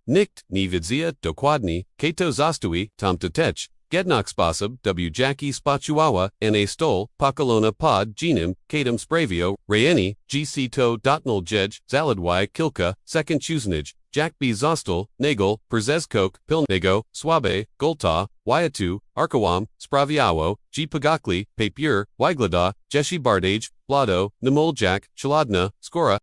Nikt nie widzia dokładnie, kto zostawi tam tech, jednak sposób w jaki spoczywała na stol pokolona pod jeanem, katem sprawio, rejeni, gc to dotnal jedź, zaledwie kilka sekund uznać, jak by został, nagel, przezkok, pilnego, słabe, golta, wyatu, archiwum, sprawiało, pogakli, papier, wygląda, jeśli bardziej, blado, jak, chladna, skora,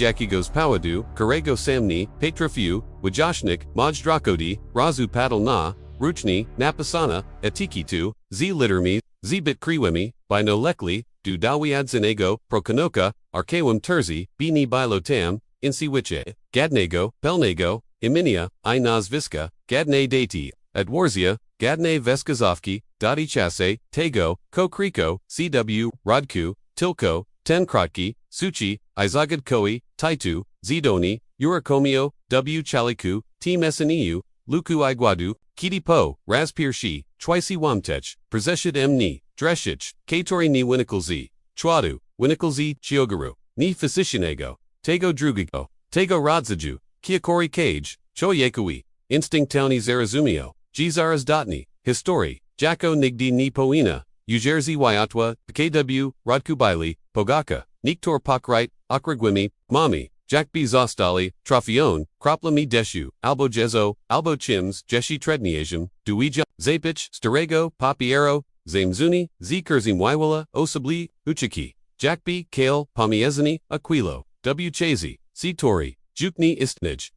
jakiego powodu, którego samni, potrafił, wyjaśnić, drakodi, razu padal na, ruchni, napisana, etikitu, litermi, bit kriwemi, by no lekli, du dawiadzanego, prokonoka, archewum terzi, bini bilotam, insiwiche, gadnego, pelnego, iminia, I nazwiska, gadne dati, adwarzia, gadne veskazovki, dati chase, tego, kokriko, cw, rodku, tilko, tenkrotki, suchi, izagadkoi, titu, zidoni, urakomio, w chaliku, t mesaniu, luku igwadu, kiti po, razpirshi, twice wamtech, przeszedł ni, dreshich, katori ni winikalzi, chwadu, winikalzi, chiogaru, ni physicianego, tego drugigo, tego rodzaju, kiakori cage, choyekui, instinctowni zarazumio, zaraz dotni, historii, Dziecko Nigdy Nie Powinno, ujerzy wyatwa, kw, rodkubili, pogaka, niktor pokryt, okrugwimi, mami, jakby zostali, trafion, kroplami deshu, albo jezo, albo chims, jeshi tredniazim, duija, zapich, starego, papiero, zamzuni, kurzim wywala, osabli, uchiki, jakby, kale, pomiezani, aquilo, chazi, tori, jukni istnij,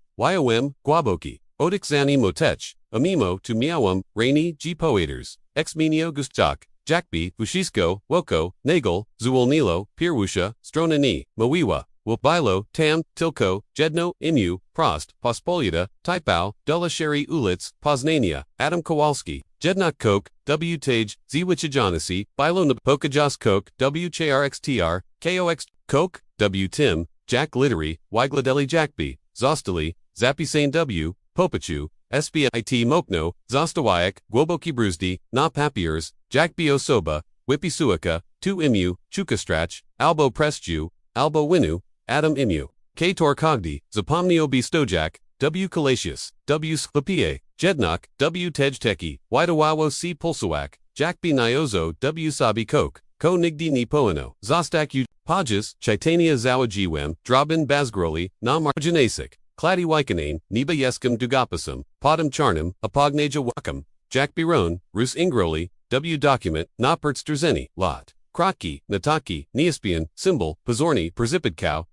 guaboki, odixani motech, amimo tu miawam, rainy, poeters, exminio gustak, jakby, vushisko, woko, nagel, zuolnilo, pirwusha, stronani, mawiwa, Wilbilo, Tam, Tilko, Jedno, Imu, Prost, Pospolita, Typau, Dulasheri Ulitz, Poznania, Adam Kowalski, Jednak Koch, W. Tage, Zwichijanasi, Bilo Napokajas Koch, W. Chrxtr, Kox, Koch, W. Tim, Jack Littery, Wygladeli Jackby, Zostali, Zapisane W. Popachu, SBIT Mokno, Zostawiak, Głoboki Bruzdi, Na Papiers, Jackby Osoba, Wipisuaka, Tu Imu, Chukastrach, Albo Presju, Albo Winu, Adam Imu, K. Torkogdi, Zapomnio B. Stojak, W. Kalasius, W. Sklapie, Jednak, W. Tejteki, Widawawo C. Pulsawak, Jack B. Nyozo, W. Sabi Koch, Ko Nigdy Nie Powinno, Zostak U. Pajas, Chitania Zawajiwem, Drobin Bazgroli, Na Marginasic, Kladi Wikanen, Niba Yeskum Dugapasum, Podam Charnam, Apognaja Wakam, Jack Biron, Rus Ingroli, W. Document, Na Pertsterzeni, Lot. Krotki, Nataki, Neospian, Symbol, Pozorni, Przipidkow,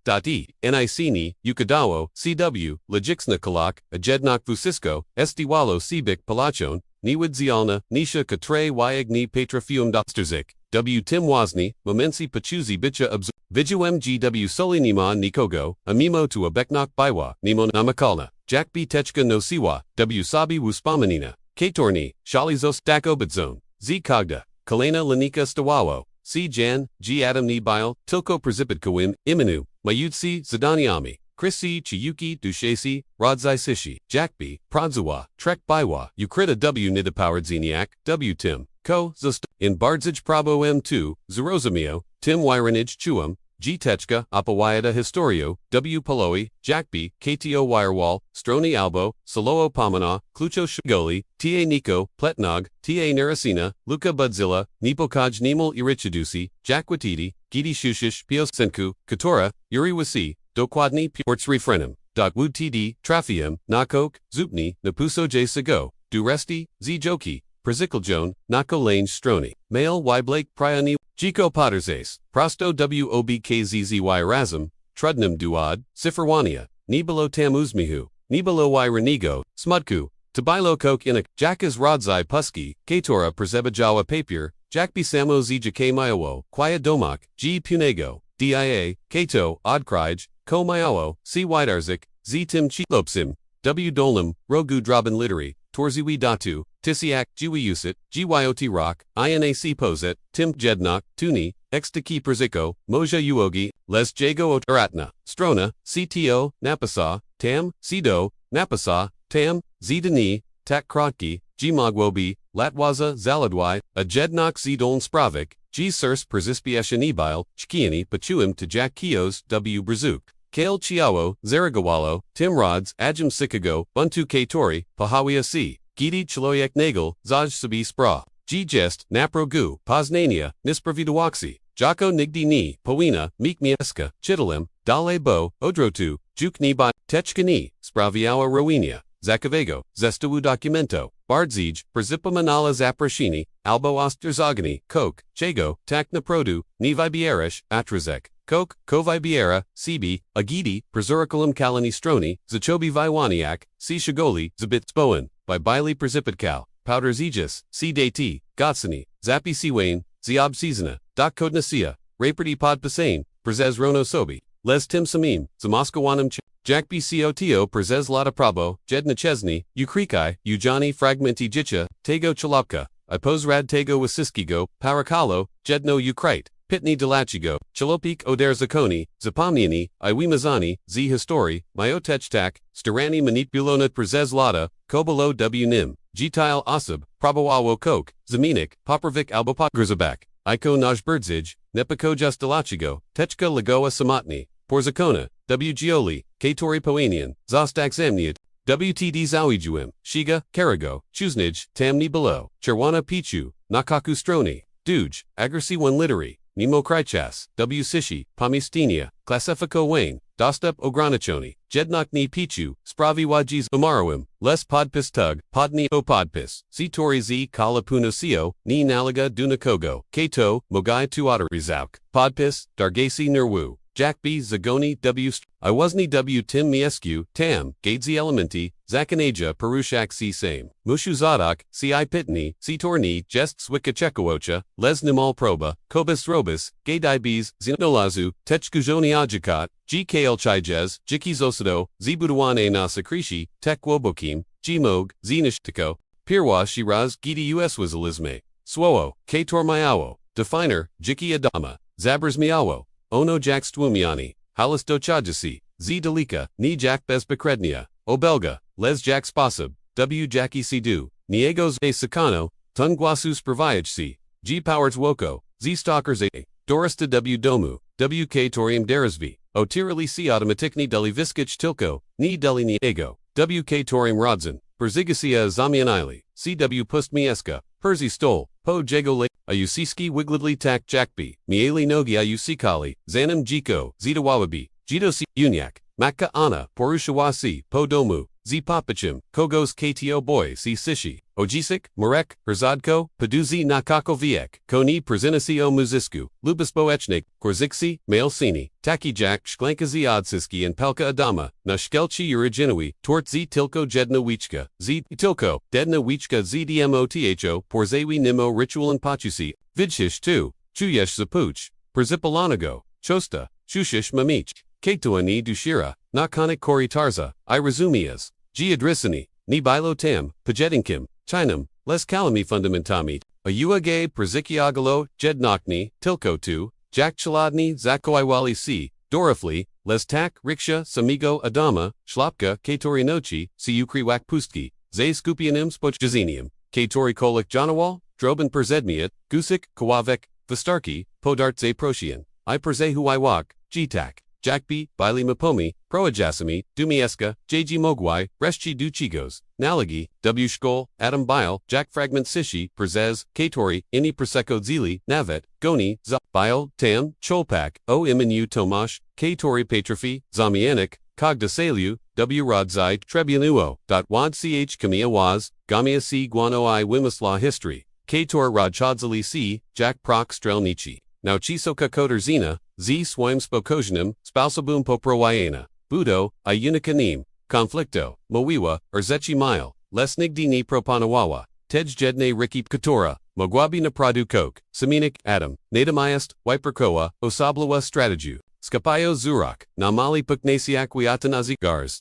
Nicini, Ukadawo, CW, Lejixna Kalak, Ajednak Fusisko, Estiwalo Sibik Palachon, Niwidzialna, Nisha Katre Wyagni Petrafium Dosterzik, W. Tim Wozni, Momensi Pachuzi Bicha Obs, Vijuem GW Solinima Nikogo, Amimo to Abeknok Biwa, Nimo Namakalna, Jack B. Techka no Siwa, W. Sabi Wuspamanina, Katorni, Shalizos Dako Bitzone, Z. Kogda, Kalena Lanika Stawawo, C. Jan, G. Adam Ni Bile, Tilko Przipidkowim, Imanu, Mayutsi, Zadaniami, Chrissy Chiyuki Dushesi, Rodzai Sishi, Jackby, Pradzawa, Trek Biwa, Ukryta W. Nidapowerdziniak, W. Tim, Ko, Zust, in Bardzij Prabo M2, Zerozamio, Tim Wyranij Chuam, G. Techka, Apawayada Historio, W. Paloi, Jackby, KTO Wirewall, Stroni Albo, Saloo Pamana, Klucho Shigoli, Ta Nico, Pletnog, Ta Narasina, Luka Budzilla, Nipokaj Nimel Irichidusi, Jackwatiti, Gidi Shushish, Pios Senku, Katora, Yuri Wasi, Dokładni Ports Refrenim, Wud TD, Trafium, Nakok, Zupni, Napuso J. Sago, Duresti, Z. Joki, Przykiljon, Nako Lane Stroni, Male Y. Blake Priani, Jiko Pottersace, Prosto Wobkzzy Razum, Trudnum Duad, Sifrwania, Nibalo Tam Uzmihu, Nibalo Y. Renigo, Smutku, Tabilo Koch Inak, Jakas Rodzai Puski, Katora Przebajawa Papier, Jakby Samo Zijake Myowo, Kwaya Domak, G. Punego, DIA, Kato, Odkrij, Ko Myowo, C. Widarzik, Z. Tim Chilopsim, W. Dolem, Rogu Droben Littery, Torziwi Datu, Tisiak, Usit, Gyot Rock, Inac Poset, Tim Jednak, Tuni, Xtaki Prziko, Moja Uogi, Les Jago Otaratna, Strona, CTO, Napasa, Tam, Sido, Napasa, Tam, Zidani, Tak Krotki, Gmogwobi, Latwaza Zaladwi, a Jednak Zidoln Spravik, G. Sirs Perzispiashanibile, Chkiani Pachuim to Jack Kios W. Brzuk, Kale Chiawo, Zaragawalo, Tim Rods, Ajam Sikago, Buntu Katori, Pahawia C. Gidi Chiloyak Nagel, Zaj Sabi Spra. G Jest, Napro Gu, Poznania, Nispravidawaksi. Dziecko Nigdy Nie, Powinno, Mieska, Chitalim, Dale Bo, Odrotu, Juk Ni Bot, Techkani, Spraviała Rowenia, Zakavego, Zestawu Documento, Bardzij, Perzipa Manala Zaprashini, Albo Osterzagani, Coke, Chago, Takna Produ, Nivibierish, Atrazek, Coke, Kovibiera, CB, Agidi, Prezuriculum Kalani Stroni, Zachobi Viwaniak, C. Shigoli, Zabit Spoen, by Biley Perzipitkal, Powders Aegis, C. Dati, Gotsani, Zapi Siwain, Ziab Seasona, Doc Kodnasia, Raperty Pod Pasane, Prezes Rono Sobi, Les Tim Samim, Zamaskawanam Jack Bcotio Prezes Lata Prabo, Jedna Chesney, Ukrikai, Ujani Fragmenti Jicha, Tego Chalapka, Ipos Tego Wasiskigo, Parakalo, Jedno Ukrite, Pitni Delachigo, Chalopik Oder Zakoni, Zapomniani, Iwimazani, Z Histori, Myotechtak, Stirani Manipulonat Prezes Lata, Kobolo W Nim, Gtile Asab, Prabowawo Coke, Zaminik, Poprovic Albopot Grzabak, Iko Najberdzij, Nepako Justelachigo, Techka Lagoa Samotni, Porzakona, W Gioli, Katori Poanian, Zostax Amniat, WTD Zawijuim, Shiga, Karago, Chuznij, Tamni Below, Cherwana Pichu, Nakaku Stroni, Duj, Agrasi 1 Literi, Nemo Krychas, W Sishi, Pamistinia, Classifico Wayne, Dostup Ogranichoni, Jednok Ni Pichu, Spravi Wajis Umarawim, Les Podpis Tug, Podni O Podpis, Sitori Z Kalapunosio, Ni Nalaga Dunakogo, Kato, Mogai Tuata Rizauk, Podpis, Dargasi Nerwu, Jack B. Zagoni W. Iwasni W. Tim Miescu, Tam, Gadzi Elementi, Zakanaja Perushak C. Same, Mushu Zadok, C. I. Pitni, C. Torni, Jest Swika Chekowocha, Les Nimal Proba, Kobus Robus, Gaydibes, Zinolazu, Techkujoni Ajakat, G. Kl Chijez, Jiki Zosado, Zibuduane Nasakrishi, Tek Wobokim, G. Mog, Zinishtiko, Pirwa Shiraz Gidi US Wazalizme, Swoo, Kator Mayawo, Definer, Jiki Adama, Zabers Miawo, Ono Jack Stwumiani, Halis Dochajasi, Z. Delika, Ni Jack Bezbekrednia, Obelga, Les Jack Spasab, W. Jackie Sidu, Niegos A. Sakano, Tungwasus Proviajci, G. Powers Woko, Z. Stalkers A. Dorista W. Domu, W. K. Torium Derisvi, O. Tirali C. Automatikni Deli Viskich Tilko, Ni Deli Niego, W. K. Torium Rodzin, Perzigasia Zamianili, C. W. Pustmieska, Perzi Stol, Po Jego Le, Ayusiski Wiglidly Tak Jackby, Mieli Nogi Ayusikali, Zanam Jiko, Zita Wawabi, Jito Unyak, Makka Ana, Porushawasi, Po Domu, Z Papachim, Kogos KTO Boy C Sishi, Ojisik, Murek, Herzadko, Paduzi Nakako Viek, Koni Przinasio Muzisku, Lubisbo Echnik, Korziksi, Malesini, Taki Jack Shklankazi Odsiski and Pelka Adama, Nashkelchi Uriginawi, Tort Z Tilko Jedna Wichka, Z Tilko, Dedna Wichka ZDMOTHO, Porzewi Nimo Ritual and Pachusi, Vidshish 2, Chuyesh Zapuch, Perzipolanago, Chosta, Shushish Mamich, Ketoani Dushira, Nakonic Kori Tarza, Irazumias, G Adrisani, Ni Bilo Tam, Pajedinkim, Chinam, Les Kalami Fundamentami, Ayuage Perzikiagalo, Jednokni, Tilko 2, Jack Chaladni, Zakoiwali C, Dorafli, Les Tak, Riksha, Samigo Adama, Shlopka, Katori Nochi, Siukriwak Pustki, Zay Skupianim Spochjazinium, Katori Kolik Janawal, Droban Perzedmiat, Gusik, Kawavek, Vistarki, Podart Zay Proshian, I Perzehu Iwak, Gtak. Jackby, Baili Mapomi, Proajasami, Dumieska, JG Mogwai, Reshchi Duchigos, Nalagi, W. Shkol, Adam Bile, Jack Fragment Sishi, Perzez, Katori, Ini Prosecco Zili, Navet, Goni, Bile, Tam, Cholpak, O. Imanu Tomash, Katori Patrofi, Zamianik, Kogda Saliu, W. Rodzai, Trebunuo, Wad Ch. Kamia Waz, Gamia C. Guano I. Wimisla History, Kator Radchadzali C. Jack Proc Strelnichi. Now Chisoka Koderzina, Z. Swim Spokojnim, Spalsabum Poprowyana, Budo, Iunikanim, Conflicto, Mowiwa, Urzechi Mile, Lesnigdi ni Propanawawa, Tej Jedne Riki Katora, Mogwabi na Pradu Coke, Saminik, Adam, Nadamayast, Wiperkoa, Osablawa Strategu, Skapayo Zurak, Namali Puknasiak Wiatanazi Gars,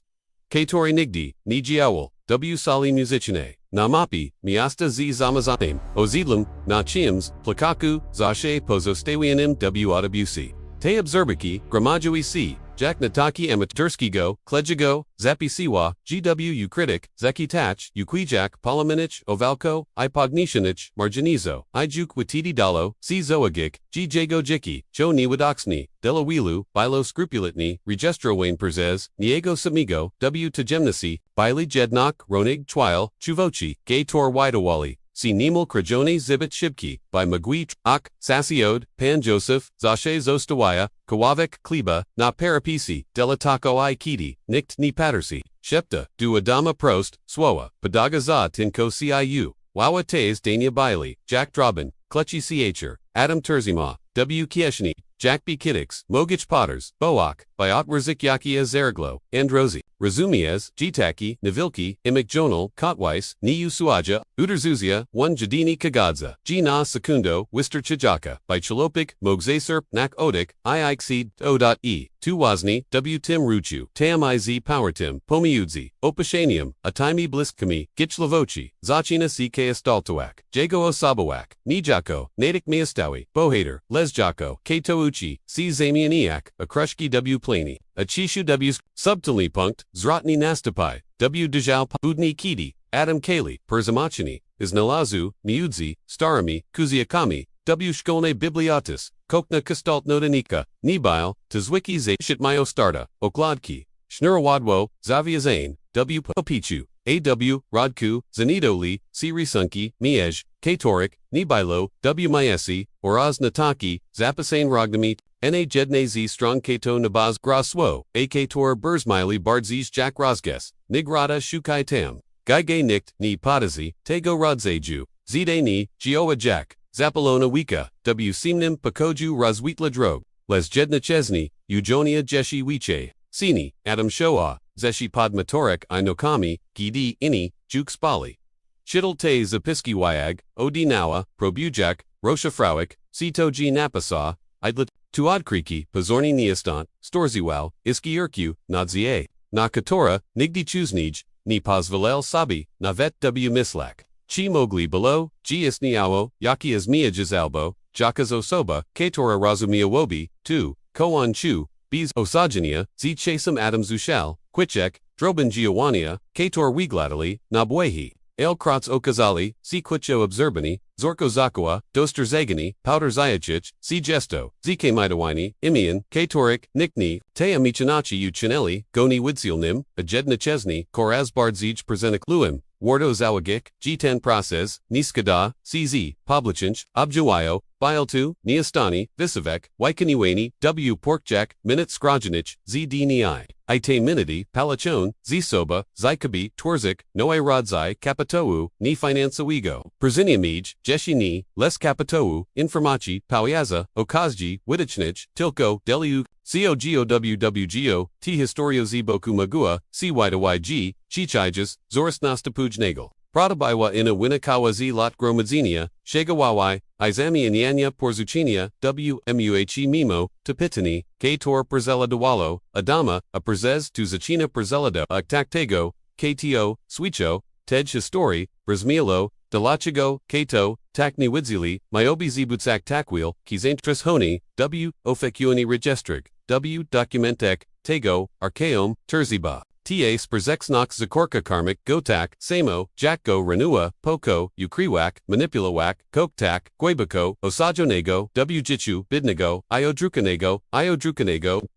Katori Nigdi, Nijiawal, W. Sali Musicine, Namapi, Miasta Z. Zamazanim, Ozidlam, Nachims, Plakaku, Zashe Pozostewianim W. Autobusi, Te Obserbiki, Gramajui C, Jack Nataki Amaturskiego, Kledziego, Zapisiwa, GW Ukrytic, Zeki Tach, Ukwijak, Polominich, Ovalko, Ipognishanich, Marginizo, Ijuk Wititi Dalo, C. Zoagik, G. Jago Jiki, Jo Niwadoksni, Delawilu, Bilo Scrupulitni, Regestrowane Perzez, Niego Samigo, W. Tajemnasi, Bili Jednok, Ronig Chwile, Chuvochi, Gay Tor Widawali. See Nemel Krajoni Zibit Shibki, by Magui Ak, Sasiode, Pan Joseph, Zashe Zostawaya, Kawavik Kleba, Na Parapisi, Delatako I Kiti, Nikt Ni Patersi, Shepta, Du Adama Prost, Swoa, Padaga Za Tinko Ciu, Wawa Tays Dania Bailey, Jack Drobin, Clutchy Chr, Adam Terzima, W. Kieshni, Jack B. Kiddix, Mogich Potters, Boak, by Otwerzik Yakia Zerglo, Androzi, Razumiez, Gitaki, Navilki, Imik Jonal, Kotweiss, Niu Suaja, Uderzuzia, 1 Jadini Kagadza, Gina Secundo, Wister Chijaka, by Chalopik, Mogzaserp, Nak Odik, Iixid, O.E, Tuwazni, W. Tim Ruchu, Tam Iz Powertim, Pomiudzi, Opashanium, Atimi Bliskami, Gichlavochi, Zachina CK Astaltawak, Jago Osabawak, Nijako, Nadik Miastawi, Bohader, Lesjako, Kato Uchi, C. Zamianiak, Akrushki W. Plani, Achishu W. Subtilny Punkt, Zrotny Nastapai, W. Dejal Budni Kiti, Adam Kali, Perzamachini, Iznalazu, Miudzi, Starami, Kuziakami, W. Shkolne Bibliotis, Kokna Kastaltnodanika, Nibile, Tazwiki Zashitmayo Starta, Okladki, Schnurawadwo, Zavia Zane, W. Popichu, A.W. Rodku, Zanidoli, Sirisunki, Miej, Katorik, Nibilo, W. Myesi, Oraz Nataki, Zapasane Rognamit, N.A. Jedne Z Strong Kato Nabaz Graswo, A.K. Tor Burzmiley Bardziz Jack Rosges, Nigrada Shukai Tam, Gaige Nikt, Ni Padazi, Tego Rodzeju, Zide Ni, Gioa Jack, Zapalona Wika, W. Simnim Pakoju Razwitla Drog, Les Jedna Chesney, Eujonia Jeshi Wiche, Sini, Adam Shoa, Zeshi Podmatorek Inokami, Gidi Ini, Juk Spali. Chittle Te Zapiski Wyag, Odi Nawa, Probujak, Rosha Frauik, Sito G Napasa, Idlet, Tuadkriki, Pazorni Niastant, Storziwal, Iski Urku, Nadzie, Nakatora, Nigdi Chuznij, Ni Pazvalel Sabi, Navet W. Mislak. Chi Mogli Below, G. Isniawo, Yaki Asmia Jizalbo, Jakas Osoba, Katora Razumia Wobi, 2, Koan Chu, Bees Osagenia, Z. Chasem Adam Zushal, Quichek, Droban Giovannia, Kator Wigladali, Nabwehi, El Kratz Okazali, C. Quicho Obserbani, Zorko Zakua, Doster Zagani, Powder Zayachich, C. Gesto, ZK Midawini, Imian, Katorik, Nikni, Tea Michinachi Uchinelli, Goni Widsilnim, Ajedna Chesney, Koraz Bardzij Prezenik Luim, Wardo Zawagik, G10 Process, Niskada, CZ, Pablichinch, Abjuwayo, Bialtu, Niastani, Visavek, Waikaniwani, W. Porkjack, Minit Skrajanich, ZD Ite Minity, Palachon, Zisoba, Zykabi, Twerzik, Noe Rodzai, Kapatowu, Ni Finansawigo, Prziniamij, Jeshi Ni, Les Kapatowu, Informachi, Pauyaza, Okazji, Widichnich, Tilko, Deliu, COGOWWGO, T Historio Ziboku Magua, CYG, Chichijas, Zorasnastapuj Nagel. Pradabaiwa ina Winakawa Z Lot Gromadzenia, Shegawawai, Izami Inyanya Porzuchinia, W. Muhe Mimo, Tapitani, K. Tor Perzela Dewalo, Adama, A Perzez tu Zachina Perzelado, Aktaktego, KTO, Swicho, Tej Histori, Brazmielo, Delachigo, Kato, Takni Widzili, Myobi Zibutsak Takwil, Kizaintres Honi, W. Ofekuani Regestrig, W. Documentek, Tego, Archaeum, Terziba. Ta Sprzexnox Zakorka Karmik, Gotak, Samo, Jakko Renua, Poko, Ukriwak, Manipulawak, Koktak, Guebako, Osajonego, Wjichu, Bidnego, Iodrukanego,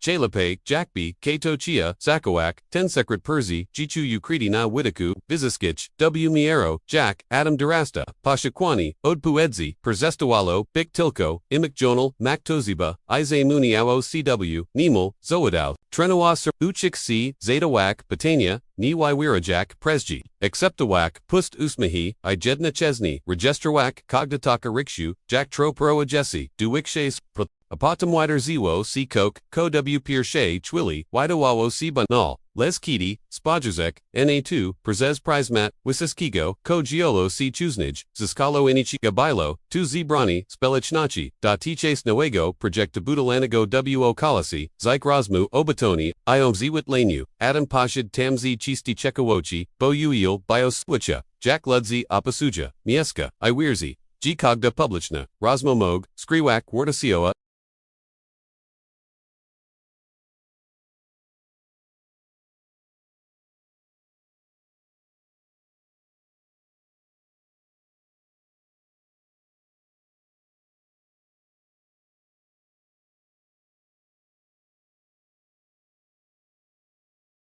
Chalape, Jakbi, Kato Chia, Zakowak, Tensekret Perzi, Jichu Ukriti na Widaku, Viziskich, W. Miero, Jack, Adam Durasta, Pashakwani, Odpuedzi, Perzestawalo, Bik Tilko, Imik Jonal, Maktoziba, Ize Muniawo CW, Nemel, Zoadal, Trenowas, Uchik C, Zatawak, Patania, Niwirajak, Presji, Exceptawak, Pust Usmahi, Ijedna Chesney, Regesterwak, Kogdataka Rikshu, Jack Tropro Jesse, Duwikshes, Apatamwider Ziwo C. Coke, Ko W. Piershe, Chwili, Widawawo C. Banal, Les Kiti, Spajazek, Na2, Prezes Prizmat, Wisiskigo, Ko Giolo C. Chuznij, Ziskalo Inichi Gabailo, Tu Zibrani, Spelicnachi, Tiches Noego, Projectabudalanigo W. Kalasi, Zyk Rosmu, Obatoni, Iom Ziwit Lanu, Adam Pashid Tamzi Chisti Chekawochi, Bo Uil, Bios Switcha, Jack Ludzi Apasuja, Mieska, Iwirzi, G. Kogda Publichna, Rosmo Mog, Skriwak Wardasioa,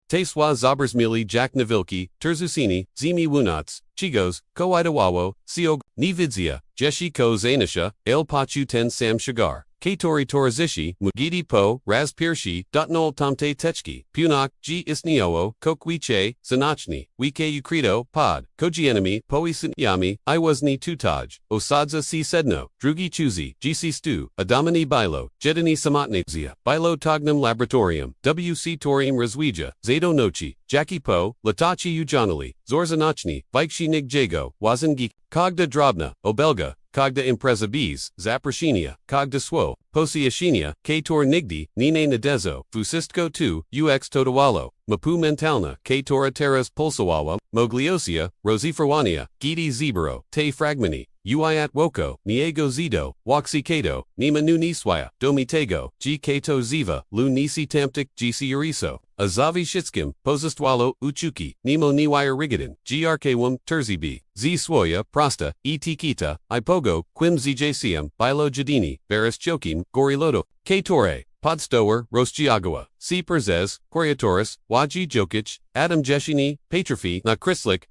Te swa zabersmili jak nawilki, terzusini, zimi wunots, chigos, ko idawawo, siog, ni vidzia, jeshi ko zanisha, el pachu ten sam shagar. Katori torazishi, mugidi po, raz pirshi, dotnol tamte techki, punak, g isniowo, kokwiche, zanachni, wike ukrito, pod, kojienami, poisin yami, iwasni tutaj, osadza si sedno, drugi chuzi, gc stu, adamani bilo, jedani samatnezia, bilo tognum laboratorium, wc torium razwija, zado nochi, jackie po, latachi ujanali, zorzanachni, vikshi nig jago, wazangeek, kogda drobna, obelga, Kogda impreza bees, zaprashinia, Kogda swo, posiashinia, Kator nigdi, Nine nadezo, Fusistko tu, ux totawalo, Mapu mentalna, Katora teras pulsawawa, Mogliosia, Rosifrawania, Gidi zebro, Te fragmini, Uiat woko, Niego zido, Waxi kato, Nima nu niswaya, Domitego, G kato ziva, Lu nisi tamptic, Gc uriso. Azavi shitskim, posistwalo, uchuki, Nemo niwire rigadin, grkwum, terzibi, z swoya, prosta, etikita, ipogo, quim zjcm, bilo jadini, veris chokim, gorilodo, Katore, podstower, rosgiagawa, c perzez, Coriatoris, waji jokic, Adam jeshini, patrophy, na krislik,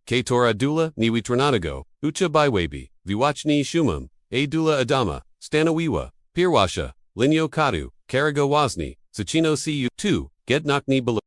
Katora dula, niwi trinadago, ucha bywabi, viwachni shumum, a dula adama, stanawiwa, pirwasha, linyo kadu, karago wazni, sachino cu, 2, gednakni below.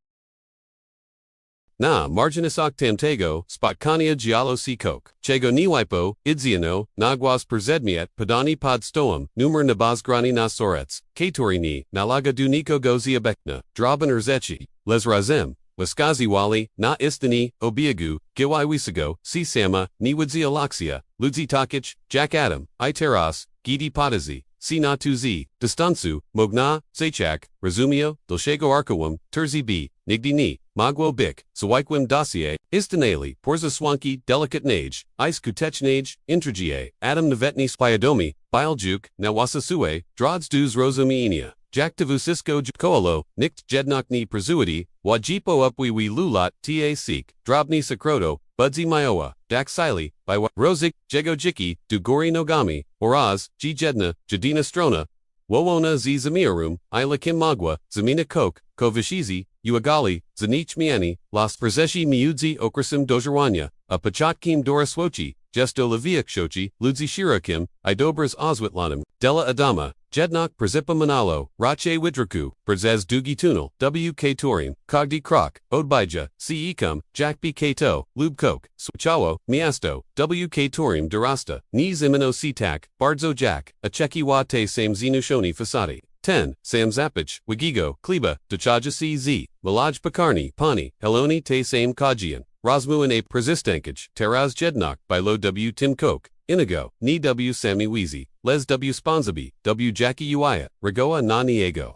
Na marginasak tamtego, spotkania giallo si coke, chego niwipo, idziano, nagwas perzedmiet, padani pod stoam, numer nabazgrani nasorets, katori ni, nalaga duniko gozia bekna, droben erzechi, les razem. Waskazi wali, na istani, obiagu, giwaiwisago, si sama, niwadzia laxia, ludzi takic, jack adam, iteras, gidi patazi, si na tuzi, distansu, mogna, zachak, razumio, dolshego arkawum, terzi b, nigdi ni, magwo bik, zawaikwim dossier, istanali, porza swanki, delicate nage, ice kutechnage, intragie, adam navetni spyadomi, biljuk, nawasasue, drods dus rosomienia. Jack Tavusisko Koalo, Nikt Jednokni Prezuidi, Wajipo Upwiwi Lulat, Ta Seek, Drobni Sakroto, Budsy Myowa, Dak Sili, by Rozik, Jegojiki, Dugori Nogami, Oraz, G Jedna, Jadina Strona, Wowona Z Zamiarum, Ila Kim Magwa, Zamina Kok, Kovishizi, Uagali, Zanich Miani, Las Prezeshi Miudzi Okrasim Dojarwanya, a Pachotkim Doraswochi, Gesto Laviak Shochi, Ludzi Shirakim, Idobras Oswitlanum, Della Adama, Jednok Prezipa Manalo, Rache Widraku, Prezez Dugi Tunal, WK Torim, Kogdi Krok, Odbija, C. Ekum, Jack B. Kato, Lub Kok, Swachawo, Miasto, WK Torim Durasta, Ni Zimino Sitak, Bardzo Jack, Acheki Wate Same Zinushoni Fasadi. 10. Sam Zapich, Wigigo, Kleba, Dachaja CZ, Malaj Pakarni, Pani, Heloni Te Same Kajian, Rosmuan A. Persistankage, Teraz Jednok, by Lo W. Tim Koch, Inigo, Ni W. Sami Weezy, Les W. Sponsabi, W. Jackie Uia, Regoa Na Niego.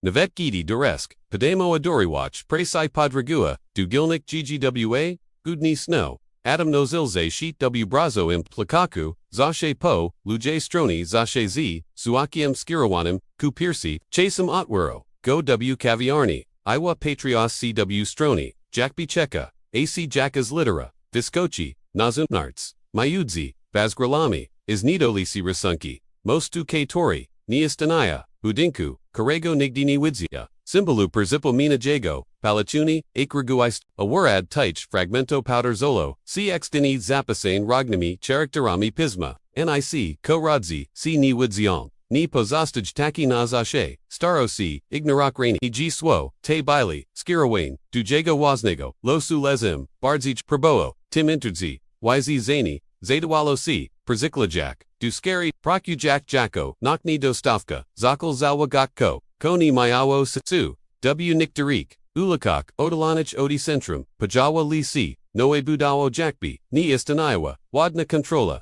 Navet Gidi Duresk, Pademo Adoriwach, Presai Padragua, Dugilnik GGWA, Gudni Snow, Adam Nozilze Sheet W Brazo Imp Plakaku, Zashe Po, Luje Stroni Zashe Z, Suakiem Skirawanim, Kupirsi, Chasem Otwero, Go W Caviarni, Iwa Patrios CW Stroni, Jack Bicheka, AC Jackas Litera, Viscochi, Nazumnarts, Mayudzi, Bazgralami, Isnidolisi Rasunki, Mostu Tori, Niastanaya, Budinku, Karego Nigdini Widzia, Simbalu Perzipo Mina Jago, Palachuni, Akraguist, Awarad Taich Fragmento Powder Zolo, CX Dini Zapasane Rognami Characterami Pisma, NIC, Koradzi, C Ni Widziong, Ni Pozostage Taki Nazashe, Staro C, Ignorak Rain E.G. Swo, Te Bili, Skirawane, Dujago Wasnego, Losu Lezim, Bardzich Perboa, Tim Interdzi, YZ Zani, Zadawalo C, Perziklajak, Duskari, Prokujak Jako, Nakni Dostavka, Zakal Zalwagak Koni Mayawo Satsu, W. Niktarik, Ulakak, Odalanich Odi Centrum, Pajawa Li C, noe budało jakby, ni istaniła, ładna kontrola.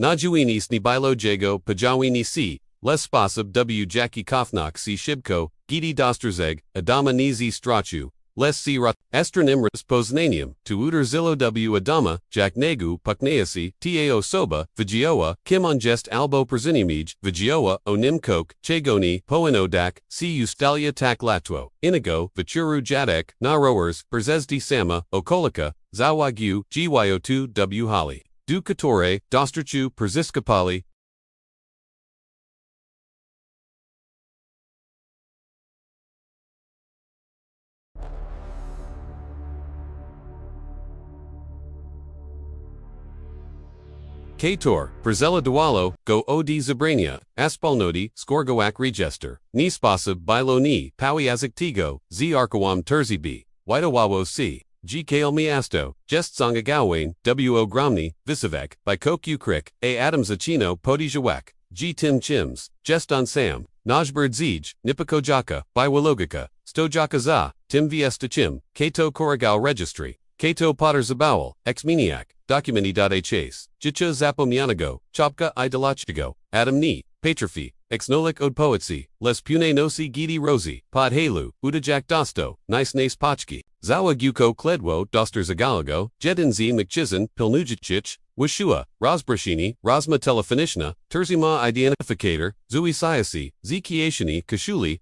Najuinis ni bilo jego pajawini si, les sposób w jaki kofnok si szybko, gidi dostrzeżeg, adama nizi strachu, les si rat, estronimras poznanium, tu uderzilo w adama, jak negu pukneasi, ta osoba, wróciła, kim on jest albo przynajmniej, wróciła, o nim kok, czegoni, powinno dak, si ustalia tak latwo, inigo, wieczóru jadek, na rowers, przezdi sama, okolika, zawagiu, gyo2 w hali. Du Couture, Dostrchu, Perziskapali. Kator, Przela Dwalo, Go od Zabrania, Aspalnodi, Skorgoak Regester, Ni Sposób Bilo Ni, Powiazik Tigo, Z Archiwum Terzibi, Widowawo C. GKL Miasto, Jest Zongagawain, W Ogromny, Visivek, by Kok Ukrik, A Adams Achino Podijawak, G Tim Chims, Jest on Sam, Najbird Zij, Nipakojaka, by Walogika, Stojaka Za, Tim Viesta Chim, Kato Korigao Registry, Kato Potter Zabowel, Exmeniac, Documenti.hs, Jicha Zapomianago, Chopka Idolachtigo, Adam Ni, Patrofy, Exnolik od Poetsi, Les Pune Nosi Gidi Rosi, Pod Halu, Udajak Dosto, Nice Nace Pochki, Zawa Guko Kledwo, Doster Zagalago, Jedin Z McChizen, Pilnujicic, Wishua, Rosbrashini, Rosma Telefonishna, Terzima Identificator, Zui Siasi, Zikiashini, Kashuli,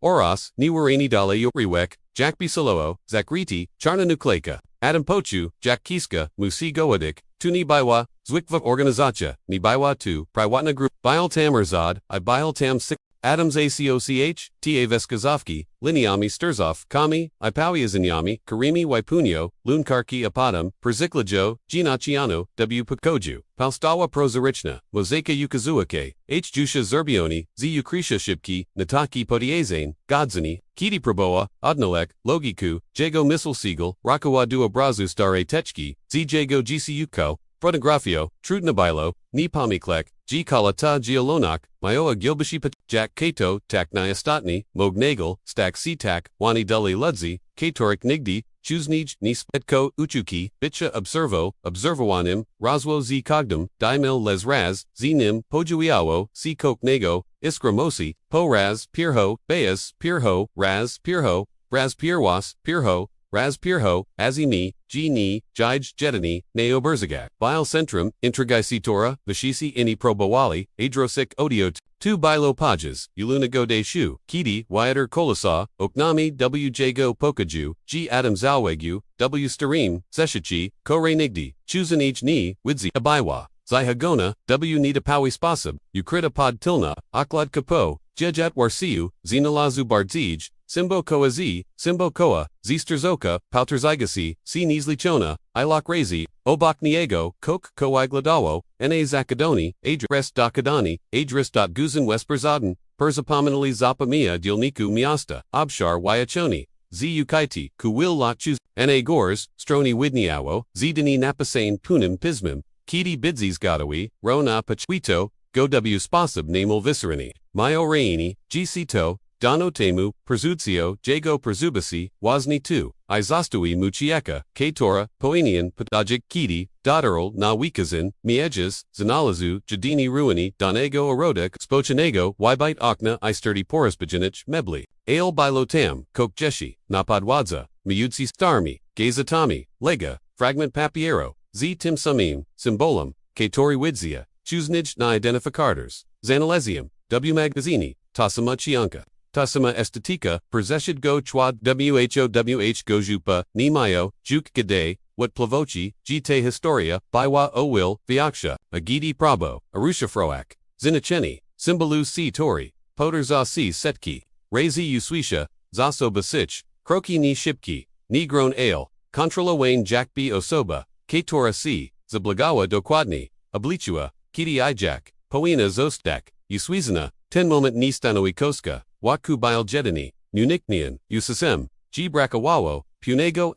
Oros, Niwarani Dale Yoriwek, Jack Bisaloo, Zakriti, Charna Nukleka, Adam Pochu, Jack Kiska, Musi Goadik, Tuni Baiwa, Zwikva Organizacja, Ni Baiwa 2, Priwatna Group, Bial Tamarzad, I Bial Tam 6, Adams ACOCH, Ta Veskazovki, Liniami Sturzov, Kami, I Pawiazanyami, Karimi Waipunyo, Lunkarki Apadam, Perziklajo, Ginachiano, W Pakoju, Palstawa Prozarichna, Mozeka Yukazuake, H. Jusha Zerbioni, Z Ukrisha Shibki, Nataki Podiazane, Godzani, Kiti Proboa, Odnalek, Logiku, Jago Misselsiegel, Rakawa Dua Brazu Stare Techki, Z Jago GCUko, Fotografio, Trudnabilo, Ni Pamiklek, G Kalata Giolonak, Myoa Gilbashipat, Jack Kato, Tak Nyastatni, Mognagel, Stak Sitak, Wani Dully Ludzi, Katorik Nigdi, Chuznij, Nispetko, Uchuki, Bitcha Observo, Observawanim, Roswo Z Cogdum, Daimil Les Raz, Zinim, Pojuiawo, Si Kok Nago, Iskramosi, Po Raz, Pirho, Bayas, Pirho, Raz, Pirho, Raz Pirwas, Pirho, Raz Pirho, Azimi, G Ni, Jij Jedani, Neo Berzagak, Bile Centrum, Intragisitora, Vashisi Ini Probawali, Adrosik Odiot, 2 Bilo Pages, Uluna Gode Shu, Kiti, Wyatter Kolasa, Oknami W Jago Pokaju, G Adam Zalwegu, W Starim, Seshichi, Kore Nigdi, Chuzanij Ni, Widzi, Abiwa, Zihagona, W Nita Pawi Spasab, Ukryta Pod Tilna, Aklad Kapo, Jejet Warsiu, Zinalazu Bardzij, Simbo Koa Z, Simbo Koa, Zisterzoka, Pauterzigasi, C Nizlichona, Ilok Razi, Obak Niego, Kok Koigladawo, Na Zakadoni, Adres Dakadani, Adres.Guzan Wesperzaden, Perzapominali Zapamia Dilniku Miasta, Abshar Wyachoni, Z Ukaiti, Kuwil Lak Chuz, Na Gors, Stroni Widniawo, Zidani Napasane Punim Pismim, Kiti Bidzis Godawi, Rona Pachwito, Go W Spasab Namel Viscerani, Mayo Raini, Gsito, Dono Temu, Persuzio, Jago Persubasi, Wazni 2, Izostui Muchieka, Katora, Poenian, Padajik Kiti, Dotterl, Na Wikazin, Miejas, Zanalazu, Jadini Ruini, Donego Arodik, Spochanego, Wybite Okna, I Sturdy Porispajanich, Mebli, Ale Bilotam, Kok Jeshi, Napadwadza, Miyudsi Starmi, Gazatami, Lega, Fragment Papiero, Z Tim Samim, Symbolum, Katori Widzia, Chuznij Na Identificators, Zanalesium, W Magazini, Tasama Chianka. Tasama Estetika, Perzeshid Go Chwad WHOWH Gojupa, Nimayo, Juk Gade, Wat Plavochi, Jite Historia, Baiwa Owil, Viaksha, Agidi Prabo, Arusha Froak, Zinacheni, Simbalu C Tori, Poter Za C Setki, Razi Uswisha, Zaso Basich, Kroki Ni Shipki, Negron Ale, Controla Wayne Jack B Osoba, Katora C, Zablagawa Dokwadni, Wróciła, kiedy Ijak, Powinno zostać, usłyszana, ten moment nie stanowi kostka, watku bil jedyny, uniknian, usysem, brakowało, punego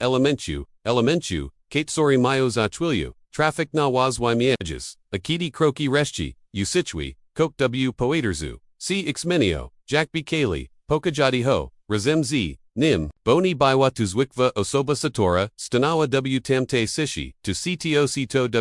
elementu, kate sorry mayo zatwilju, traffic na wazwy mieges, akidi kroki reszci, usichwi, kok w poederzu, si xmenio, Jack Bikali, Pokajadi ho, razem z, nim, boni biwa tu zwykwa osoba satora, stanawa w tamte sishi, tu cto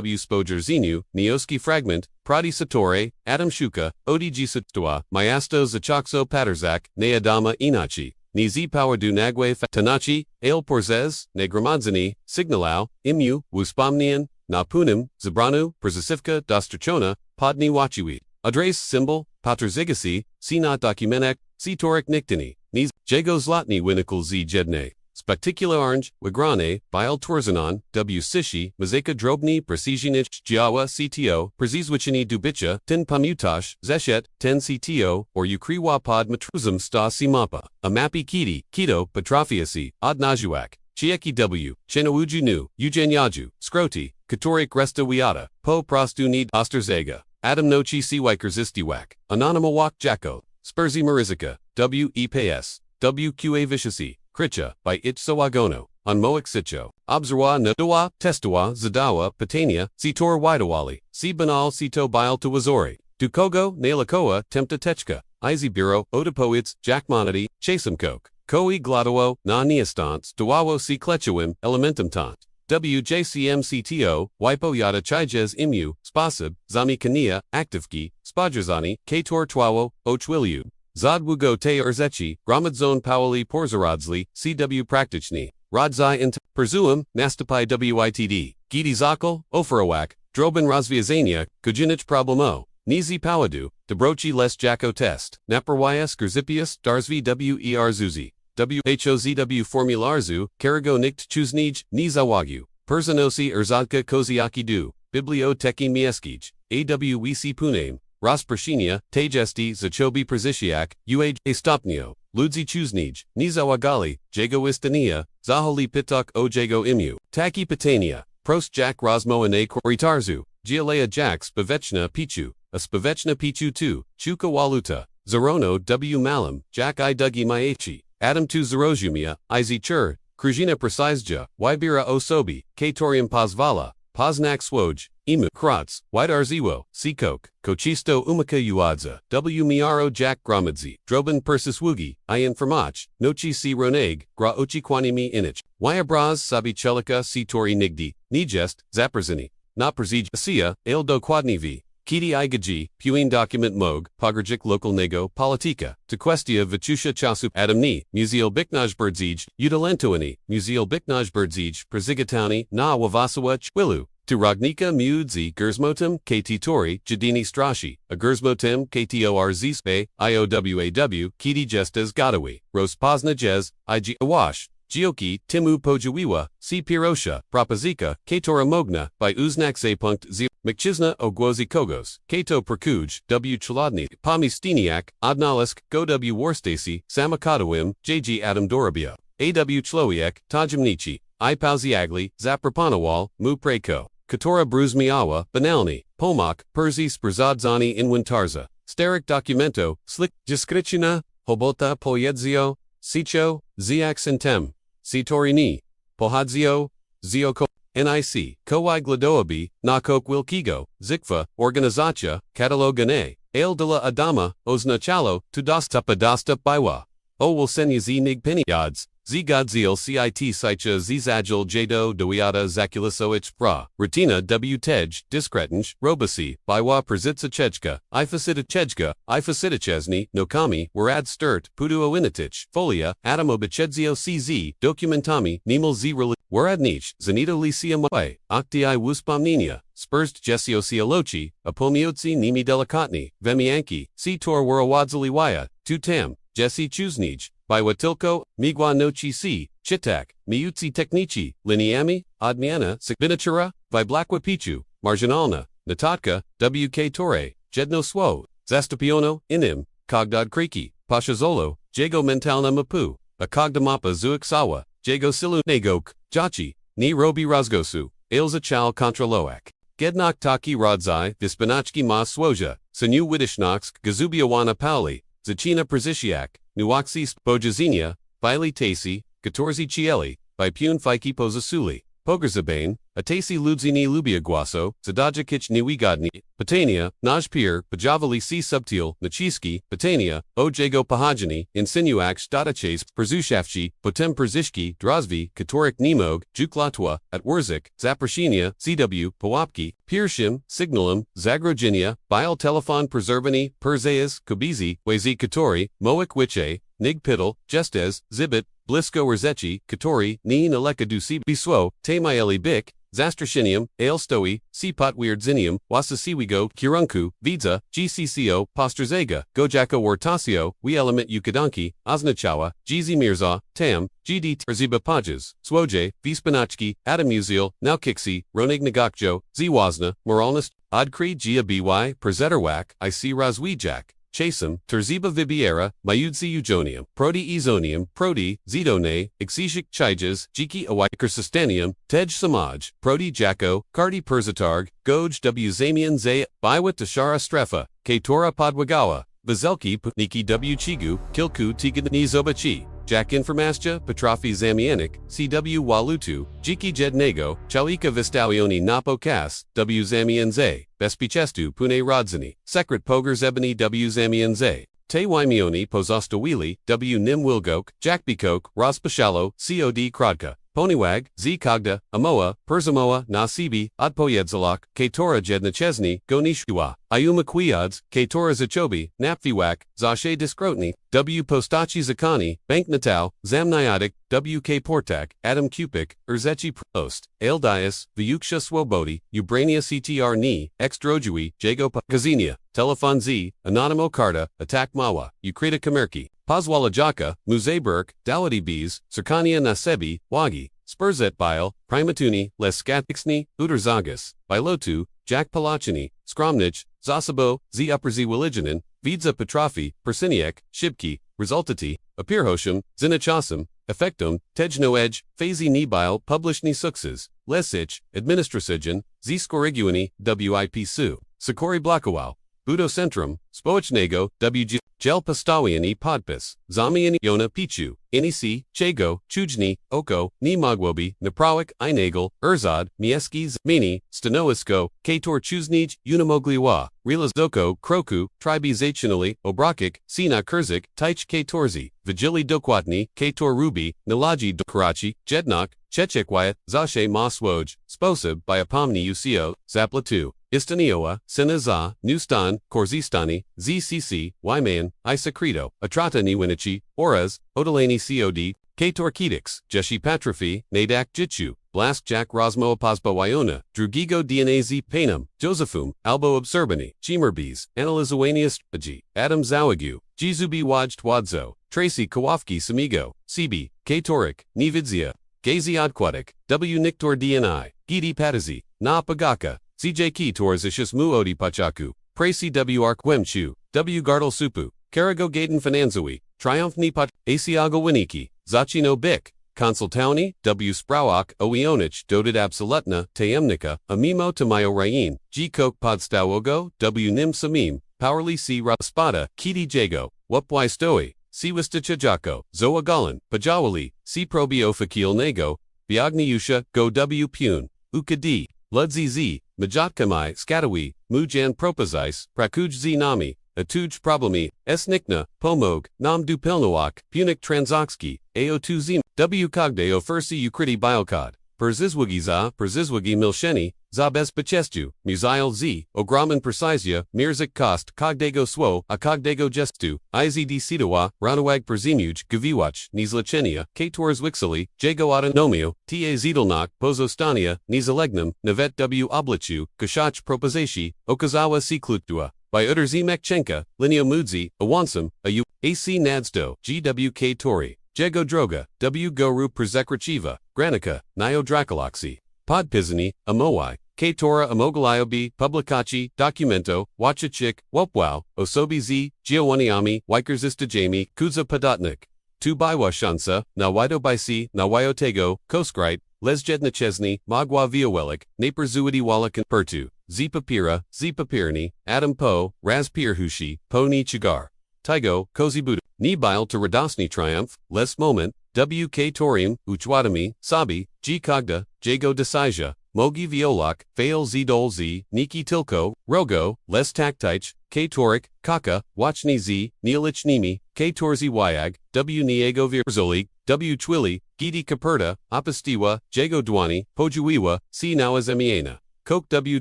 w spojerzeniu, nioski fragment, pradi satore, adam shuka, odg satwa, miasto zachokso paterzak, ne adama inachi, ni z power du nagwe tanachi, ale porzez, ne gramadzini, signalao, imu, wuspomnian, na punim, zabranu, przesywka, dostrachona, podni wachiwit. Adres symbol, patrzygasi, si na dokumenek, si torek niktini, niz, jego zlotni wynikl z jedne. Spectacular orange, wygrane, bil tworzanon, w sishi, muzyka drobni, precisionich, działa cto, przezwyciężenie dubicia, ten pamiętasz, zeshet, ten cto, or ukrywa pod matruzem sta si mapa, a mapi kiti, kito, patrofiasi, odnajuak, chieki w, chenauju nu, ujeniaju, skroti, katorik resta wiata, po prostu need osterzega. Adam nochi si wykorzystiwak, anonymowak jako, spurzy maryzyka, w.e.ps, w.qa viciousy, krycia, by ich sawagono, on moik sitcho, obserwa nadawa, testawa, zadawa, patania, si tor widawali, si banal si to bil to wazori, dukogo, nalakoa, tempta techka, izi bureau, odapoids, jackmonity, chasemkok, koi glodowo, na neastants, duawo si klechawim, elementum tant. WJCMCTO, Wipo Yada Chijes Imu, Spasib, Zami Kania, Aktivki, Spajrzani, Kator Twawo, Ochwilju, Zodwugo Te Urzechi, Ramadzon Powali Porzaradzli, CW Praktichni, Rodzai Int, Perzuum, Nastapai WITD, Gidi Zakal, Oferowak, Droben Razviazania, Kujinich Problemo, Nizi Pawadu, Debrochi Les Jacko Test, Naperwaya Skurzipius, Darzvi Werzuzi. WHOZW Formularzu, Karago Nikt Chuznij, Nizawagu, Perzanosi Erzadka Koziaki Du, Biblioteki Mieskij, AWWC Punem, Rosprashinia, Tejesti Zachobi Przyshiak, UA Stopnio, Ludzi Chuznij, Nizawagali, Jago Istania, Zaholi Pitok O Jago Imu, Taki Pitania, Prost Jack Rosmoane Koritarzu, Gialea Jack Spavechna Pichu, a Spavechna Pichu 2, Chuka Waluta, Zarono W Malam, Jack I Dugi Maechi. Adam tu Zarozumia, Izi Chur, Krujina Precisja, Wybira Osobi, Katorium Pozvala, Poznak Swoj, Imu Kratz, Widarziwo, Sikok, Kochisto Umaka Uadza, W Miaro Jack Gramadzi, Droben Persiswugi, Ian Fermach, Nochi si Roneg, Gra Ochikwanimi Inich, Wyabraz Sabi Chelika si Tori Nigdi, Nijest, Zaperzini, Naprzij Asia, Ale Dokładnivi. Kiti Igaji, Puin Document Mog, Pograjik Local Nego, Politika, Tequestia Vitusha Chasup Adamni, Museal Biknaj Birdzij, Udalentoani, Museal Biknaj Birdzij, Prazigatani, Na Wavasawa Chwilu, Tu Ragnika Mudzi, Gersmotem, KT Tori, Jadini Strashi, a Gersmotem, KTORZ Spe, IOWAW, Kiti Jestes Godawi, Rospozna Jez, IG Awash. Gioki, Timu Pojuiwa, C. Pirosha, Propozika, Katora Mogna, by Uznak Z. Mkchizna Ogwozi Kogos, Kato Perkuj, W. Chalodny, Pomistiniak, Odnalisk, Go W. Warstasi, Samakadawim, J.G. Adam Dorabia, A.W. Chloiek, Tajamnichi, I. Pauziagli, Zaprapanawal, Mu Preko, Katora Bruzmiawa, Banalni, Pomak, Perzi Sprzadzani Inwintarza, Sterik Documento, Slik, Jiskrichina, Hobota Poyedzio, Sicho, Ziak Sintem. Sitorini, Pohadzio, Zioko, NIC, Kowai Gladoabi, Nakok Wilkigo, Zikva, Organizacja, Catalogane, Ale de la Adama, Oznachalo, Tudastapa Biwa. O Wilsenya Z Nig Penny Odds, Z Godzil CIT Sicha Zizagil Jado Dowiata Zakulisoich Bra, Retina W Tej, Diskretinj, Robasi, Biwa Przitsa Chejka, Ifasita Chejka, Ifasita Chesney, Nokami, Warad Sturt, Pudu Owinatich, Folia, Adamobichedzio CZ, Dokumentami, Nimel Z Waradnich, Zanito Licia Moe, Okti Wuspomninia, Spurst Jesio Cialochi, Apomiotzi Nimi Delicatni, Vemianki, C Tor Warawadzali Waya, Tutam, Jesse Chuznij, by Watilko, Migwa Nochi Si, Chitak, Miutsi Technici, Liniami, Admiana, Sikvinichura, Viblakwa Pichu, Marginalna, Natatka, WK Torre, Jedno Swo, Zastapiono, Inim, Kogdod Kriki, Pashazolo, Jago Mentalna Mapu, Akogdamapa Zuiksawa, Jago Silu Nagok, Jachi, Ni Robi Razgosu, Ilza Chal Contra Loak. Gednok taki rodzaj, wyspinaczki ma słoja, senu widishnox, gazubiawana pauli, zacina prezisiak, nuoxi spojazenia, fili tasi, katorzi cieli, bipun fiki pozasuli, pogerzabane, atasi ludzini lubiaguaso, zadajakich niwigodni, patania, najpir, pajavali c subtil, nachiski, patania, ojego pahajani, insinuak stataches, przushavchi, potem przishki, drazvi, katorik nemog, juklatwa, at wurzik, zaprashenia, cw, pawapki, piershim, signalum, zagrogenia, bile telefon preservani, perzeas, kobizi, wazi katori, moik wiche, nig piddle, jestes, zibit, blisko rzechi, katori, ni naleka dusi biswo, tamaeli bik, Zastrashinium, aelstoi, cpotwierdzinium, wasasiwigo, kirunku, vidza, gcco, postrazega, gojako wartasio, we element ukadanki, oznachawa, gz mirza, tam, gd rziba pajas, swoje, vispinachki, adamuziel, naukiksi, ronignagakjo, zwazna, moralnist, odkry gia by, prezeterwak, ic razwijak. Chasum, terziba vibiera, mayudzi eugonium, proti ezonium, proti, zidone, exishik chijas, jiki awikersistanium, tej samaj, proti jako, kardi perzatarg, goj w zamian zay, biwat tashara strefa, katora podwagawa, vizelki putniki w chigu, kilku tigad zobachi. Jack Informastia, Petrafi Zamianik, CW Walutu, Jiki Jednego, Chalika Vistalioni Napo Kas, W Zamianze, Bespichestu Pune Rodzini, Sekret Pogers Ebony W Zamianze, Te Wymioni Pozostawili, W Nim Wilgok, Jack Bikok, Rospashalo, COD Krodka. Poniwag, Z Kogda, Amoa, Perzamoa, Nasibi, Odpoyedzalak, Katora Jednachesni, Gonishua, Ayuma Quiads, Katora Zachobi, Napfiwak, Zashe Diskrotni, W Postachi Zakani, Bank Natal, Zamniotic, WK Portak, Adam Kupik, Urzechi Prost, Aildias, Vyuksha Swobodi, Ubrania CTR Ni, Exdrojui, Jago Gazinia, Telefon Z, Anonimo Karta, Attack Mawa, Ukrita Kamerki. Pozwala Jaka, Muzeberk, Dawadi Bees, Circania Nasebi, Wagi, Spurzet Bile, Primatuni, Leskatixni, Uderzagas, Bilotu, Jack Palachini, Skromnich, Zasabo, Z Upperzi Wiliginin, Vidza Petrafi, Persiniek, Shibki, Resultati, Apirhosham, Zinachasam, Effectum, Tejno Edge, Fazi Nibile, Publishni Suxes, Lesich, Administrasigen, Z Skoriguini, WIP Su, Sakori Blakawau, Budocentrum, Spoichnego, WG, Gel Pastawiani Podpis, Zamiani Yona Pichu, Inisi, Chago, Chujni, Oko, Nimagwobi, Naprawik, Inagel, Urzad, Mieski, Mini, Stanoisko, Kator Chuznij, Unimogliwa, Rilas Doko, Kroku, Tribi Zachinali, Obrakik, Sina Kurzik, Taich Katorzi, Vigili Dokwatni, Kator Ruby, Nilaji Dokarachi, Jednok, Chechekwayat, Zashe Maswoj, Sposib by Apamni Ucio, Zaplatu. Istanioa, Sinaza, Nustan, Korzistani, ZCC, Wyman, Isacreto, Atrata Niwinichi, Oras, Odalani COD, Kator Kedix, Jeshi Patrafi, Nadak Jitchu, Blask Jack Rosmo Apazba Wyona, Drugigo Dnaz Painum, Josephum, Albo Obserbani, Chimerbes, Analizuanius, Aji, Adam Zawagu, Jizubi Waj Twadzo, Tracy Kawafki Samigo, CB, Katorik, Nividzia, Gazi Odquatic, W Nictor DNI, Gidi Patazi, Na Pagaka, CJ Ki Torzishus Muodi Pachaku, Pracy WR Quemchu, W Gardel Supu, Karago Gaden Finanzui, Triumph Nipat, Asiago Winiki, Zachino Bik, Consultauni, W Sprawak, Oionich, Dodid Absolutna, Taemnica, Amimo Tamayo Rayin, G Kok Podstawogo, W Nim Samim, Powerly C Raspada, Kiti Jago, Wupwai Stoi, Siwista Jako, Zoa Gullin, Pajawali, C Probio Fakil Nego, Biagniusha, Go W Pune, Ukadi, Ludzi Z, Majatkamai, Skatawi, Mujan Propozis, Prakuj Z Nami, Atuj Problemi, Esnikna, Pomog, Nam Dupilnawak, Punik Transoxki, AO2 Z, W Kogde Ofursi Ukriti Biokod, Perzizwagi Za, Perzizwagi Milsheni, Zabez Pachestu, Muzail Z, Ograman Persizia, Mirzik Kost, Kogdego Swo, Akogdego Gestu, IZD Sidawa, Ranawag Perzimuj, Gaviwach, Nizlachenia, Kators Wixili, Jago Autonomio, Ta Zidalnak, Pozostania, Nizalegnum, Navet W Oblichu, Kashach Proposashi, Okazawa Sikluktua. By Uderzi Mekchenka, Linio Mudzi, Awansam, AU, AC Nadsto, GWK Tori, Jego Droga, W Goru Przekrechiva, Granica, Nio Dracoloxi, Podpizani, Amowai, Katora Amogaliobi, Publicaci, Documento, Wachachik, Wopwow, Osobi Z, Giowaniami, Wikersista Jamie, Kudza Podotnik, Tu Biwa Shansa, Nawido Bisi, Nawayotego, Koskrite, Lesjednoczesny, Magła Wiowelik, Najpierzuity Walakan Pertu, Zipapira, Zipapirni, Adam Po, Razpirhushi, Po ni Chigar. Tygo, Kozi Buddha. Ni bile to Radosny Triumph, Les Moment, W.K. Torium, Uchwadami, Sabi, G. Kogda, Jago Desija, Mogi Violak, Fail Z Dol Z, Niki Tilko, Rogo, Les Taktich, K. Torik, Kaka, Wachni Z, Nielich Nimi, K. Torzi Wyag, W. Niego Virzolig, W. Chwili, Gidi Kaperta, Apastiwa, Jago Dwani, Pojuiwa, C. Nawazemiana. Coke W.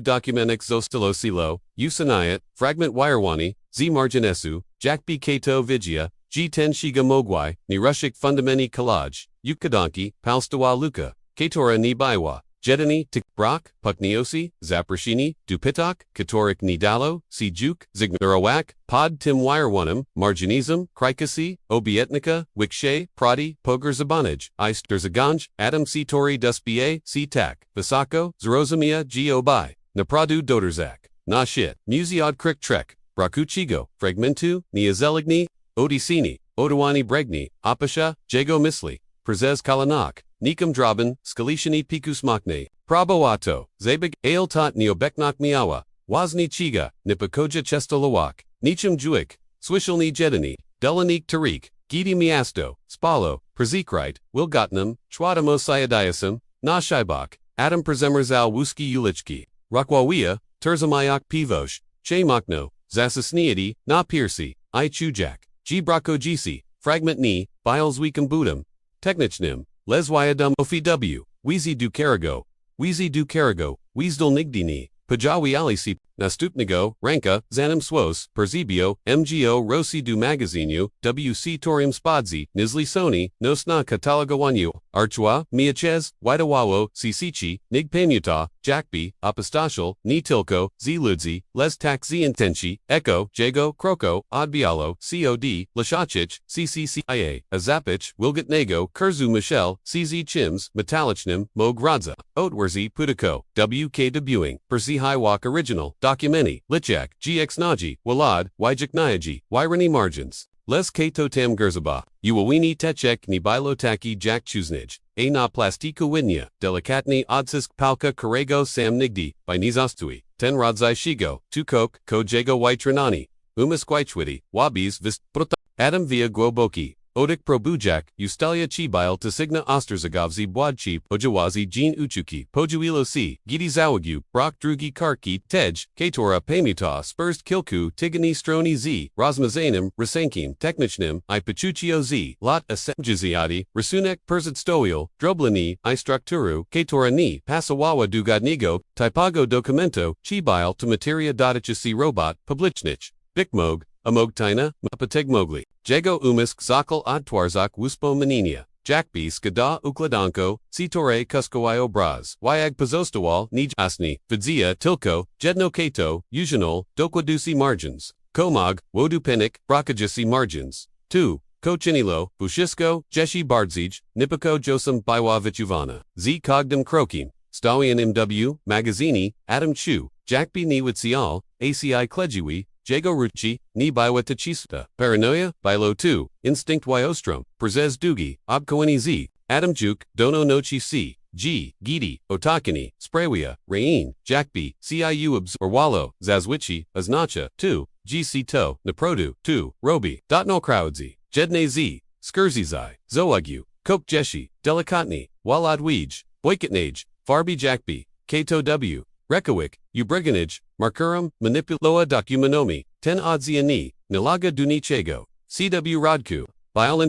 Documentic Zostalo Silo, Usanayat, Fragment Wirewani, Z. Marginesu, Jack B. Kato Vigia, G10 Shiga Mogwai, Nirushik Fundameni Kalaj, Yukadanki, Palstawa Luka, Katora Ni Baiwa, Jedani, Tik Brock, Pukniosi, Zaprashini, Dupitok, Katorik Ni Dalo, Si Juk, Zignarawak, Pod Tim Wirewanam, Marginizm, Krikasi, Obietnica, Wikshay, Pradi, Poger Zabanaj, Ister Zaganj, Adam C. Tori Dusba, C. Tak, Visako, Zrozamia, G. Obai, Napradu Doderzak, Na Shit, Museod Krik Trek, Brakuchigo, Fragmentu, Niazeligni, Odisini, Odawani Bregni, Apasha, Jago Misli, Prezes Kalanak, Nikam Draban, Skalishani Pikusmakne, Praboato, Zabig, Ailtot Neobeknak Miawa, Wazni Chiga, Nipakoja Chestolawak, Nicham Juik, Swishilni Jedani, Delanik Tariq, Gidi Miasto, Spalo, Prazikrite, Wilgotnam, Chwadamo Sayadiasam, Nashaibak, Adam Prezemerzal Wuski Ulichki, Rakwawia, Terzamayak Pivosh, Chemakno, Zasasniadi, Na Piersi, I Chujak, G. Brako Gisi, Fragment Ni, Biles Weekam Budam, Technichnim, Leswyadum Ofi Wheezy du Karago, Weasdal Nigdini, Pajawi Alisi, Nastupnigo, Ranka, Zanam Swos, Perzibio, MGO Rosi du Magazinio, WC Torium Spadzi, Nizli Soni, Nosna Catalogawanyu, Archua, Miachez, Widawawo, Sisichi, Nigpamuta, Jackby, Apostashal, Ni Tilko, Z Ludzi, Les Tak Z Intenchi, Echo, Jago, Kroko, Odbialo, COD, Lashachich, CCCIA, Azapich, Wilgat Nago, Kurzu Michel, CZ Chims, Metalichnim, Mogradza, Otwerzi Putiko, WK Debuting, Persi Highwalk Original, Documenti, Lichak, GX Naji, Walad, Wijik Nyaji, Wyrani Margins. Les Kato Tam Gerzaba, Uwawini Techek ni Bilo Taki Jack Chuznij, A na Plastiko Winya, Delikatni Odsisk Palka Karego Sam Nigdi, by Nizastui, Ten Rodzai Shigo, Tukok, Ko Jago Waitranani, Umas Quaichwiti, Wabis Vist Prota, Adam Via Guoboki, Odik Probujak, Ustalia Chibil Tasigna Osterzagovzi Bwadchi, Ojawazi Jean Uchuki, Pojuilo C, Gidi Zawagu, Brock Drugi Karki, Tej, Katora Pamuta, Spurst Kilku, Tigani Stroni Z, Rosmazanim, Rasankim, Technichnim, I Pachuchio Z, Lot Asemjaziadi, Rasunek Perzitstoil, Droblani, I Structuru, Katora Ni, Pasawawa Dugadnigo, Typago Documento, Chibil to Materia Dotachisi Robot, Publichnich, Bikmog, Amogtina, Mapategmogli, Jago Umisk Zakal Adtwarzak Wuspo Maninia, Jackby Skada Ukladanko, Sitore Kuskowayo Braz, Wyag Pazostawal, Nij Asni, Vidzia Tilko, Jedno Kato, Ujanol, Dokwadusi Margins, Komog, Wodupenik, Brakajisi Margins. 2. Kochinilo, Bushisko, Jeshi Bardzij, Nipako Josam Biwa Vichuvana, Z Cogdam Krokim, Stawian MW, Magazini, Adam Chu, Jackby Niwitsial, ACI Klejiwi, Jago Ruchi, Ni Biwa Tachista, Paranoia, Bilo 2, Instinct Wyostrom, Prezes Dugi, Obkoeni Z, Adam Juk, Dono Nochi C, G, Gidi, Otakini, Sprawia, Rain, Jackby, CIU Abs or Wallo, Zazwichi, Aznacha, 2, GC To, Naprodu, 2, Robi, Dotno Crowdzi, Jedne Z, Skurzizai, Zoagu, Kok Jeshi, Delikatni, Walad Wej, Boykatnage, Farbi Jackby, Kato W, Rekawik, Ubriganage, Markurum, Manipuloa Documanomi, Ten Odziani, Nilaga Dunichego, CW Rodku, Bile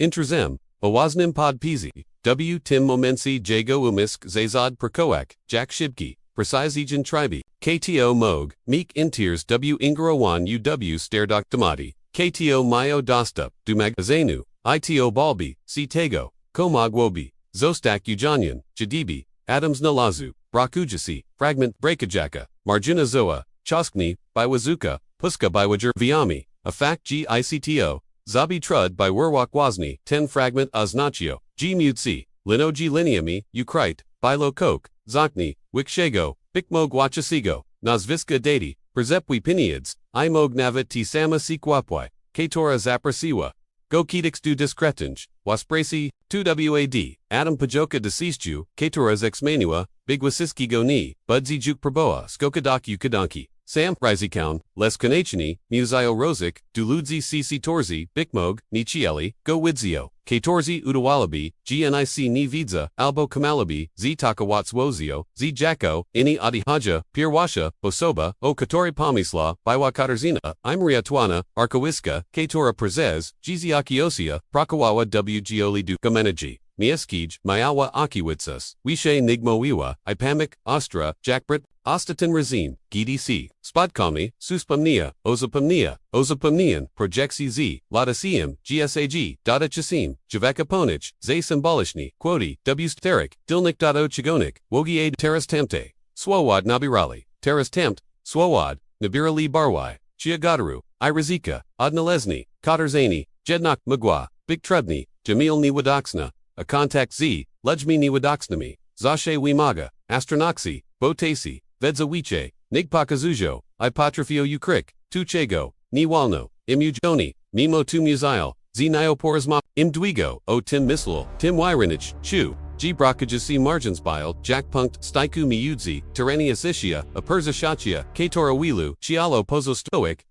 Intruzem, Owaznim Pod Pizi, W. Tim Momensi Jago Umisk Zazad Prakoak, Jack Shibki, Precisijan Tribe, KTO Mog, Meek Intiers W. Ingarawan UW Sterdok Damati, KTO Mayo Dostup, Dumag Zenu, ITO Balbi, C. Tego, Komog Wobi, Zostak Ujanyan, Jadibi, Adams Nalazu, Brakujasi, Fragment Breakajaka, Marjuna Zoa, Choskni, by Wazuka, Puska by Wajer Viami, Afak G. ICTO, Zabi Trud by Werwak Wazni, 10 Fragment Aznachio, G. Mutsi, Lino G. Liniami, Ukrite, Bilo Coke, Zakni, Wikshego, Bikmog Wachasigo, Nazviska Dati, Prezepwi Piniads, Imog Navat T. Sama Sikwapwai, Katora Zaprasiwa, go kitix du discretinge, waspresi, tu wad, adam pajoka deceasju, katoras ex manua, bigwasiski go ni, budzi juk proboa, skokadak ukadanki. Sam, Rizikown, Les Konachini, Musio Rosic, Duludzi Cc Torzi, Bikmog, Nichieli, Go Widzio, Katorzi Udawalabi, Gnic Ni Vidza, Albo Kamalabi, Z Takawats Wozio, Z Jacko, Ini Adihaja, Pirwasha, Bosoba, O Katori Pamisla, Biwa Katarzina, Imria Tuana, Arkawiska, Katora Prezes, Giziakiosia, Prakawawa Wgioli du Gamenaji. Mieskij, Mayawa Akiwitsas, Wishe Nigmoiwa, Ipamic, Ostra, Jackbrit, Ostatin Razin, GDC, Spodkomni, Suspamnia, Ozapamnian, Projexi Z, Latacium, GSAG, Data Chasim, Javeka Ponich, Zay Symbolishni, Quodi, Wsteric, Dilnik Dado Chigonik, Wogiade Terras Tamte, Swowad Nabirali, Terras Tamt, Swowad, Nabirali Barwai, Chiagadaru, Irazika, Adnalesni, Katarzani, Jednok Mugwa, Big Trebni, Jamil Niwadaksna, a contact Z, Lejmi Niwadaksnami, Zashe Wimaga, Astronoxi, Botasi, Vedzawiche, Nigpakazujo, Ipatrafio Ukrik, Tuchego, Niwalno, Imujoni, Mimo Tu Muzail, Z Nioporisma, Imdwigo, O Tim Mislil, Tim Wyrinich, Chu, G Brakajasi Marginsbile, Jack Punkt, Staiku Miudzi, Terenius Ishia, Apurza Shachia, Katora Wilu, Chialo Pozo Stoic,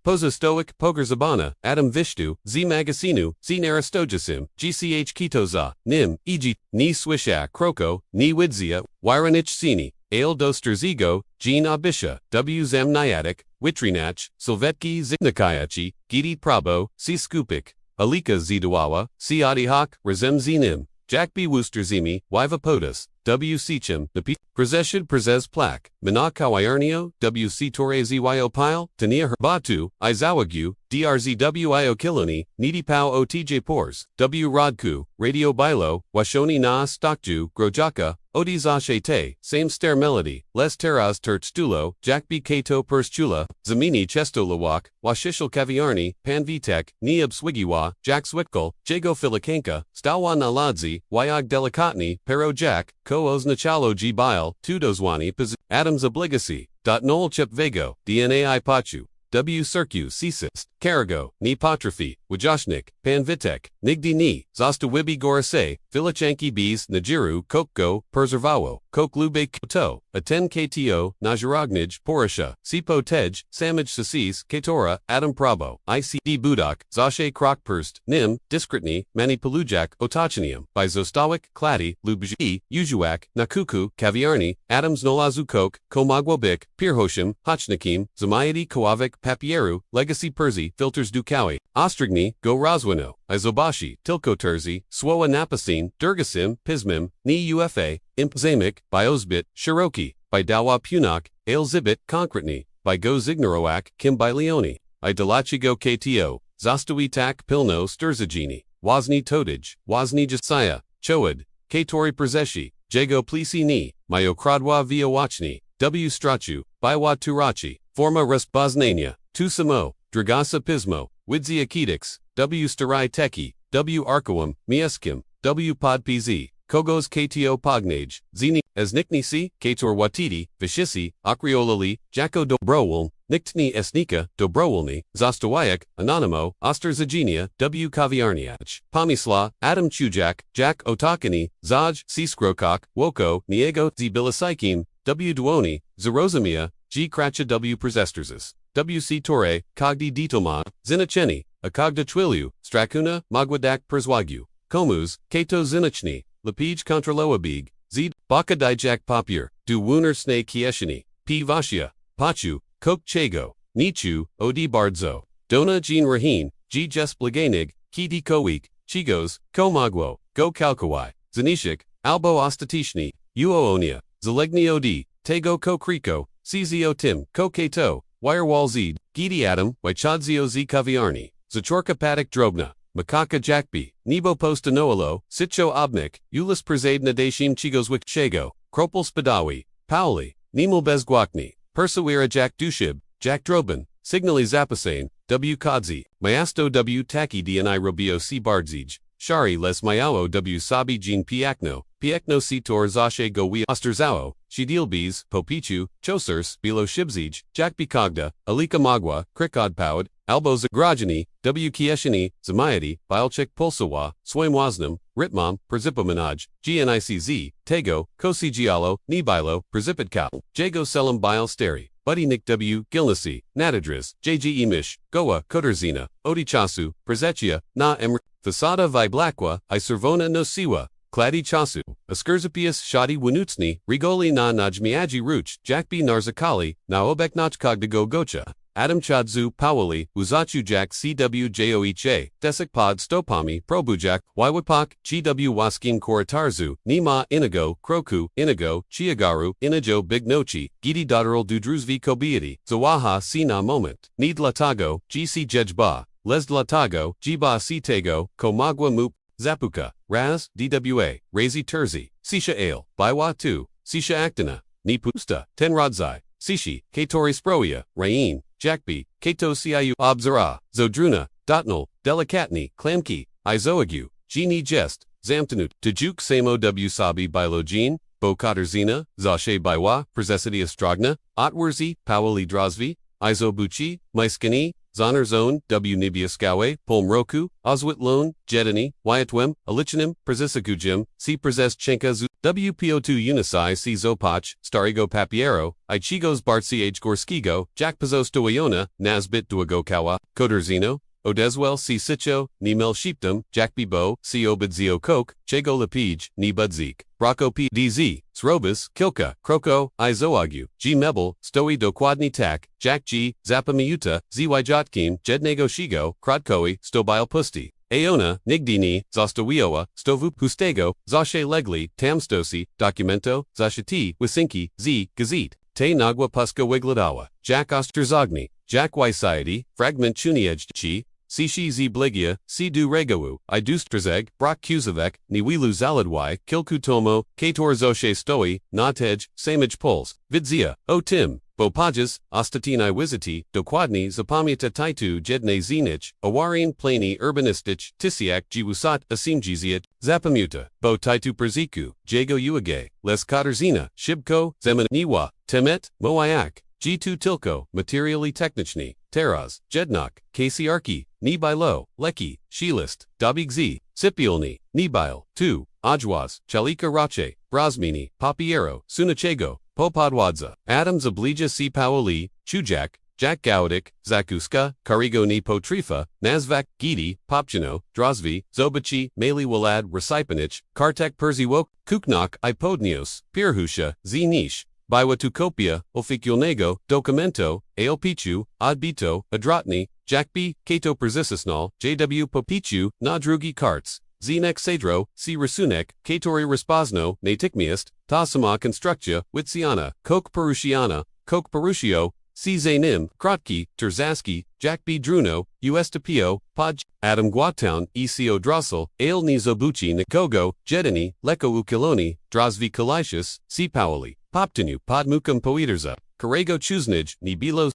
Pogerzabana, Adam Vishtu, Z Magasinu, Z Narastojasim, GCH Kitoza, Nim, E.G. Ni Swisha, Kroko, Ni Widzia, Wyrinich Sini, Ale Doster Zigo, Jean Abisha, W Zem Nyatic, Witrinach, Silvetki Zignakayachi, Gidi Prabo, C Skupik, Alika Zidawawa, C Adihak, Razem Zinim, Jack B. Wooster Zimi, Wiva Potus, W. Sechim, Napi, Prezeshid Prezes Plak, Mina Kawairnio, W. C. Torre Zyo Pile, Tania Herbatu, Izawagu, DRZWIO Kiloni, Needy Pau OTJ Pores, W. Rodku, Radio Bilo, Washoni Na Stokju, Grojaka, Odizashe Te, Same Stair Melody, Les Teras Tertstulo, Jack B. Kato Perschula, Zamini Chestolawak, Washishal Kaviarni, Pan Vitek, Niab Swigiwa, Jack Switkel, Jago Filikanka, Stawa Naladzi, Wyog Delicatni, Pero Jack, Koos Nachalo G. Bile, Tudoswani, Adams Obligasi, Nol Chip Vago, DNA Pachu. W. Circu Cisist, Carago, Ni Patrophy, Wajashnik, Pan Vitek, Nigdi Ni, Zosta Wibi Gorase, Vilachanki Bees, Najiru, Kokgo, Preservavo, Koklube Koto, Aten Kto, Najaragnij, Porisha, Sipo Tej, Samaj Sasis, Katora, Adam Prabo, ICD Budak, Zashe Krokpurst, Nim, Diskritni, Manipulujak, Otachinium, by Zostawik, Kladi, Lubji, Ujuak, Nakuku, Kaviarni, Adams Nolazukok, Komagwobik, Pirhoshim, Hachnakim, Zamayadi Koavik, Papieru, Legacy Perzi, Filters Dukawi, Ostrigni, Go Roswino, Izobashi, Tilko Terzi, Swoa Napasin, Durgasim, Pismim, Ni Ufa, Imp Zamik, Biosbit, Shiroki, by Dawa Punak, Ale Zibit, Concretni, by Go Zignaroak, Kim by Leone, I Delachigo Kto, Zastawi Tak Pilno Sturzagini, Wazni Todij, Wazni Jasaya, Choad, Katori Prezeshi, Jago Plisi Ni, Myokradwa Via Wachni, W Strachu, Biwa Turachi, Forma Respaznania, Tusamo, Dragasa Pismo, Widzia Kedix, W Starai Teki, W Archiwum, Mieskim, W Podpz, Kogos Kto Pognage, Zini, Esniknisi, Kator Watiti, Vishisi, Akriolali, Jacko Dobrowul, Niktni Esnika, Dobrowulni, Zostowayak, Anonimo, Osterzagenia, W Kaviarniach, Pamisla, Adam Chujak, Jack Otakani, Zaj, Siskrokok, Woko, Niego, Zibilisaikim, W Duoni, Zerozamia, G Kracha W Prezesterses, W C Torre, Kogdi Ditoma, Zinacheni, Akogda Twilu, Strakuna, Magwadak Perswagyu, Komus, Kato Zinachni, Lapij Contraloabig, Zid, Baka Dijak Papier, Du Wooner Snake Kieshini, P Vashia, Pachu, Kok Chago, Nichu, Odi Bardzo, Dona Jean Raheen, G Jes Blaganig, Kiti Kowik, Chigos, Komagwo, Go Kalkawai, Zanishik, Albo Ostatishni, Uoonia, Zalegni Odi, Tego Kokriko, Czio Tim, Kokato, Wirewall Zed, Gidi Adam, Wychadzio Z Kaviarni, Zachorka Patik Drobna, Makaka Jackby, Nebo Posta Noelo, Sitcho Obnik, Ulis Prezade Nadashim Chigoswik Shago, Kropel Spadawi, Pauli, Nemul Bezguakni, Persawira Jack Dushib, Jack Droban, Signali Zapasane, W Kadzi, Mayasto W Taki Dni Robio C Bardzij, Shari Les Mayao W Sabi Jean Piakno Sitor Zashe Gowi Osterzao, Shidilbis, Popichu, Chosers, Bilo Shibzij, Jack Bikogda, Alika Magwa, Krikod Poud, albo zagrożeni, w kieszeni, zamiety, Bialczyk Polsowa, swoim własnym, rytmom, przypominać, gnicz, tego, kosigialo, nibilo, przypotkał, jego celem bial steri, budynek w gilnasi, natadrys, imish, goa, koterzina, odczasu, przeczenia, na fasada wyblakła, I czerwona nosiła, kladi czasu, oskurzapius shadi winucni, rigoli na najmiaji ruch, jakbi narzekali, na obeknachkogdago gocha. Adam Chadzu Powali, Uzachu Jack CWJOHA, Desek Pod Stopami, Probujak, Wywapak, GW Waskin Koratarzu, Nima Inigo, Kroku, Inigo, Chiagaru, Inijo Big Nochi, Gidi Dotteral Dudruzvi Kobiati, Zawaha Sina Moment, Need Latago, GC Jejba, Les Latago, Jiba Sitego, Komagwa Mup, Zapuka, Raz, DWA, Razi Terzi, Sisha Ale, Baiwa 2, Sisha Actina, Nipusta, Tenradzai, Sishi, Katori Sproia, Rain, Jakbi, Kato Ciu Obzara, Zodruna, Dotnal, Delicatni, Klamki, Izoagu, Genie Jest, Zamtanut, Tajuk Samo W Sabi Bilogene, Bo Katerzina, Zashe Baiwa, Prezesity Astrogna, Otwerzi, Powali Drazvi, Izobuchi, Myskani, Zoner Zone, W Nibiaskawe, Polmroku, Oswitlone, Jedini, Wyatwem, Alichanim, Prezisakujim, C Prezeschenka Zu, WPO2 Unisai C Zopach, Starigo Papiero, Ichigos Bartsi H Gorskigo, Jakpazos Doiona, Nazbit Duagokawa, Koterzino, Odezwell C Sicho, Nimel Sheepdom, Jakbibo, C Obidzio Coke, Chego Lepij, Nibudzik, Brocco P. DZ, Srobis, Kilka, Kroko, Izoagu, G Mebel, Stoi Dokładni Tak, Jack G, Zapamiuta, Zyjotkim, Jednego Shigo, Krodkoi, Stobile Pusti. Aona, Nigdini, Zostawioa, Stovu, Hustego, Zashe Legli, Tamstosi, Documento, Zashati, Wisinki, Z, Gazit, Te Nagwa Puska Wigladawa, Jack Osterzogni, Jack Wysiety, Fragment Chuniedchi, Sishi Z Bligia, Si Du Regowu, Idustrazeg, Brock Kuzavek, Niwilu Zaladwai, Kilkutomo, Kator Zoshe Stoi, Natej, Samaj Puls, Vidzia, O Tim, Bopajas, Ostatini Wiziti, Dokładni Zapamiata Taitu Jedne Zinich, Awarin Plani Urbanistich, Tisiak Jiwusat Asimjiziat, Zapamuta, Bo Taitu Perziku, Jago Uage, Les Katerzina, Shibko, Zeman Niwa, Temet, Moayak, G2 Tilko, Materially Technichni, Teraz, Jednok, Kasiarki, Nibilo, Leki, Shilist, Dabigzi, Sipiolni, Nibile, 2, Ajwas, Chalika Rache, Brasmini, Papiero, Sunachego, Popadwadza, Adam Zablija C. Paoli, Chujak, Jack Gaudik, Zakuska, Karigo ni Potrifa, Nazvak, Gidi, Popchino, Drozvi, Zobachi, Mali Walad, Recipanich, Kartek Perziwok, Kuknok, Ipodnios, Pirhusha, Znish, Biwatukopia, Ofikulnego, Documento, Aopichu, Adbito, Adrotni, Jakbi, Kato Persisisnal, JW Popichu, Nadrugi Karts, Znek Sadro, C. Rasunek, Katori Respazno, Natikmiast, Tasama Constructia, Witsiana, Kok Perusio, C. Zanim, Krotki, Terzaski, Jack B. Druno, Uestapio, Podj, Adam Guatown, ECO Drossel, Ale Nizobuchi Nikogo, Jedini, Leko Ukiloni, Drozvi Kalishus, C. Paoli, Poptinu, Podmukam Poiterza, Karego Chuznij, Nibilo.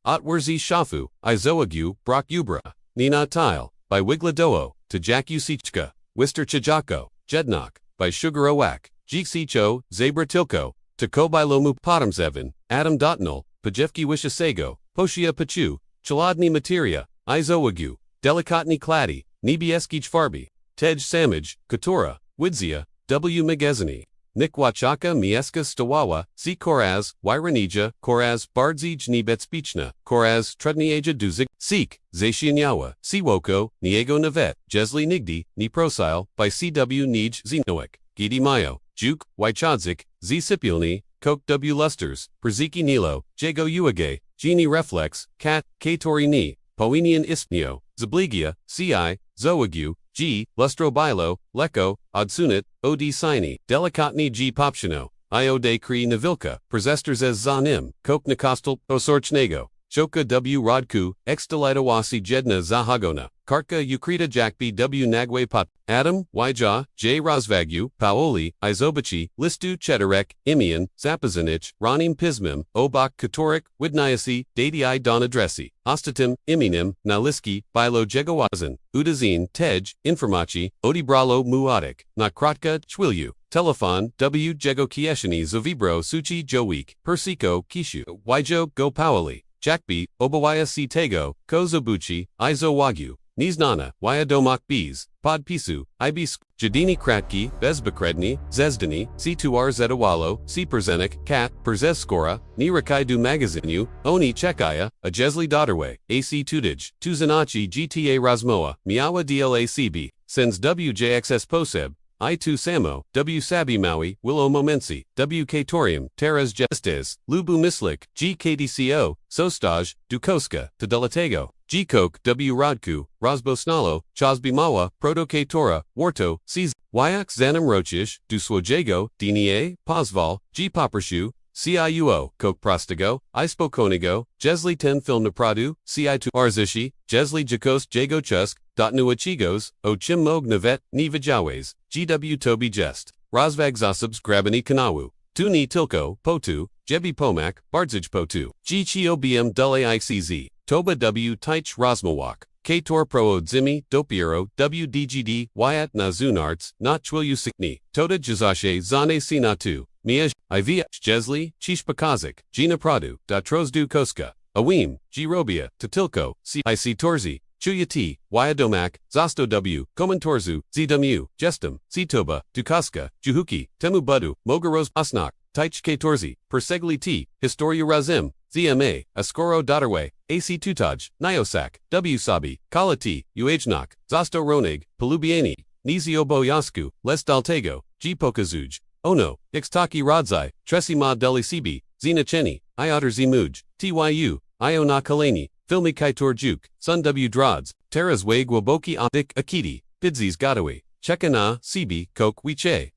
Otwerzi Shafu, Izoagu, Brock Ubra, Nina Tile, by Wigladoo, to Jakusichka, Wister Chijako, Jednok, by Sugarowak, Jiksicho, Zabra Tilko, to Kobylomu Potomzevan, Adam Dotnal, Pajevki Wishasego, Poshia Pachu, Chalodny Materia, Izowagyu, Delikatny Kladi, Niebieski Farbi, Tej Samaj, Katura, Widzia, W. Magezany, Nikwachaka Mieska Stawawa, C. Koraz, Wyranija, Koraz, Bardzij Nebetspichna, Koraz, Trudnieja Duzik, Seek, Zashianyawa, Siwoko, Niego Navet, Jesli Nigdi, Niprosile, by C.W. Nij Zinoek, Gidi Mayo, Juk, Wychodzik, Z. Sipilni, Kok W. Lusters, Prziki Nilo, Jago Uage, Genie Reflex, Kat, Katori Ni, Poenian Ispnio, Zabligia, C.I., Zoagu, G. Lustrobilo, Leko, Odsunit, O.D. Sini, Delikatny G. Popshino, Iode Kri Navilka, Przesters as Zanim, Kok Nakostal, Osorchnego, Shoka W. Rodku, Exdelitawasi Jedna Zahagona, Kartka Ukrita Jakbi W. Nagwe Pot, Adam, Wyja, J. Razvagyu, Paoli, Izobachi, Listu Chetarek, Imian, Zapazanich, Ranim Pismim, Obak Katorik, Widniasi, Dadii Donadresi, Ostatim, Iminim, Naliski, Bilo Jegawazan, Udazine, Tej, Informachi, Odibralo Muadik, Nakrotka, Chwilyu, Telefon, W. Jego Kieshani Zovibro Suchi Joweek, Persiko, Kishu, Wyjo, Go Paoli, Jakbi, Obawaya C. Tego, Kozobuchi, Izo Wagyu, Niznana, Wyadomak Bees, Pod Pisu, Ibis, Jadini Kratki, Bezbakredni, Zezdani, C2R Zedawalo, C. Perzenik, Kat, Perzeskora, Nirakaidu Magazinu, Oni Chekaya, Ajesli Dotterway, AC Tudij, Tuzanachi GTA Razmoa, Miawa DLACB, Sens WJXS Poseb, I2 Samo, W. Sabi Maui, Willow Momensi, W. Katorium, Teras Gestes, Lubu Mislik, G. KDCO, Sostaj, Dukoska, Tadulatago, G. Kok, W. Rodku, Razbosnalo, Chazbi Mawa, Proto Katora, Warto, Cz, Wyak Zanam Rochish, Duswojego, Dnie, Pozval, G. Popershu, CIUO, Kok Prostigo, Ispokonigo, Jesli Ten Film Napradu, CI2 Arzishi, Jesli Jakos Jago Chusk, Dotnuachigos, O Chim Mog Navet, Ni Vijawes, GW Toby Jest, Razvag Zasubs Grabani Kanawu, Tuni Tilko, Potu, Jebi Pomak, Bardzij Potu, G Chio BM Dule ICZ, Toba W Taich Rosmawak, Kator Pro Zimi, Dopiero, WDGD, Wyatt Nazunarts, Not Chwilusikni, Toda Jazashe Zane Sinatu, Mia, Ivia, Jesli, Chishpakazik, Gina Pradu, Datrozdu Koska, Awim, G Robia, Tatilko, CIC Torzi, Chuyati, Wyadomak, Zasto W, Komentorzu, Zdamu, Jestem, Zitoba, Dukaska, Juhuki, Temu Budu, Mogaros Asnak, Taich Katorzi, Persegli T, Historia Razim, ZMA, Askoro Dotterway, AC Tutaj, Nyosak, W Sabi, Kala T, Uajnak, Zasto Ronig, Palubiani, Niziobo Yasku, Les Daltego, G Pokazuj, Ono, Ixtaki Radzai, Tresima Delisibi, Zina Cheni, Iotter Zimuj, TYU, Iona Kalani, Filmi Kaitor Juk, Sun W Drods, Teras Wag Waboki Opik Akiti, Bidzis Gadawi, Chekana, Sibi, Kok Wiche,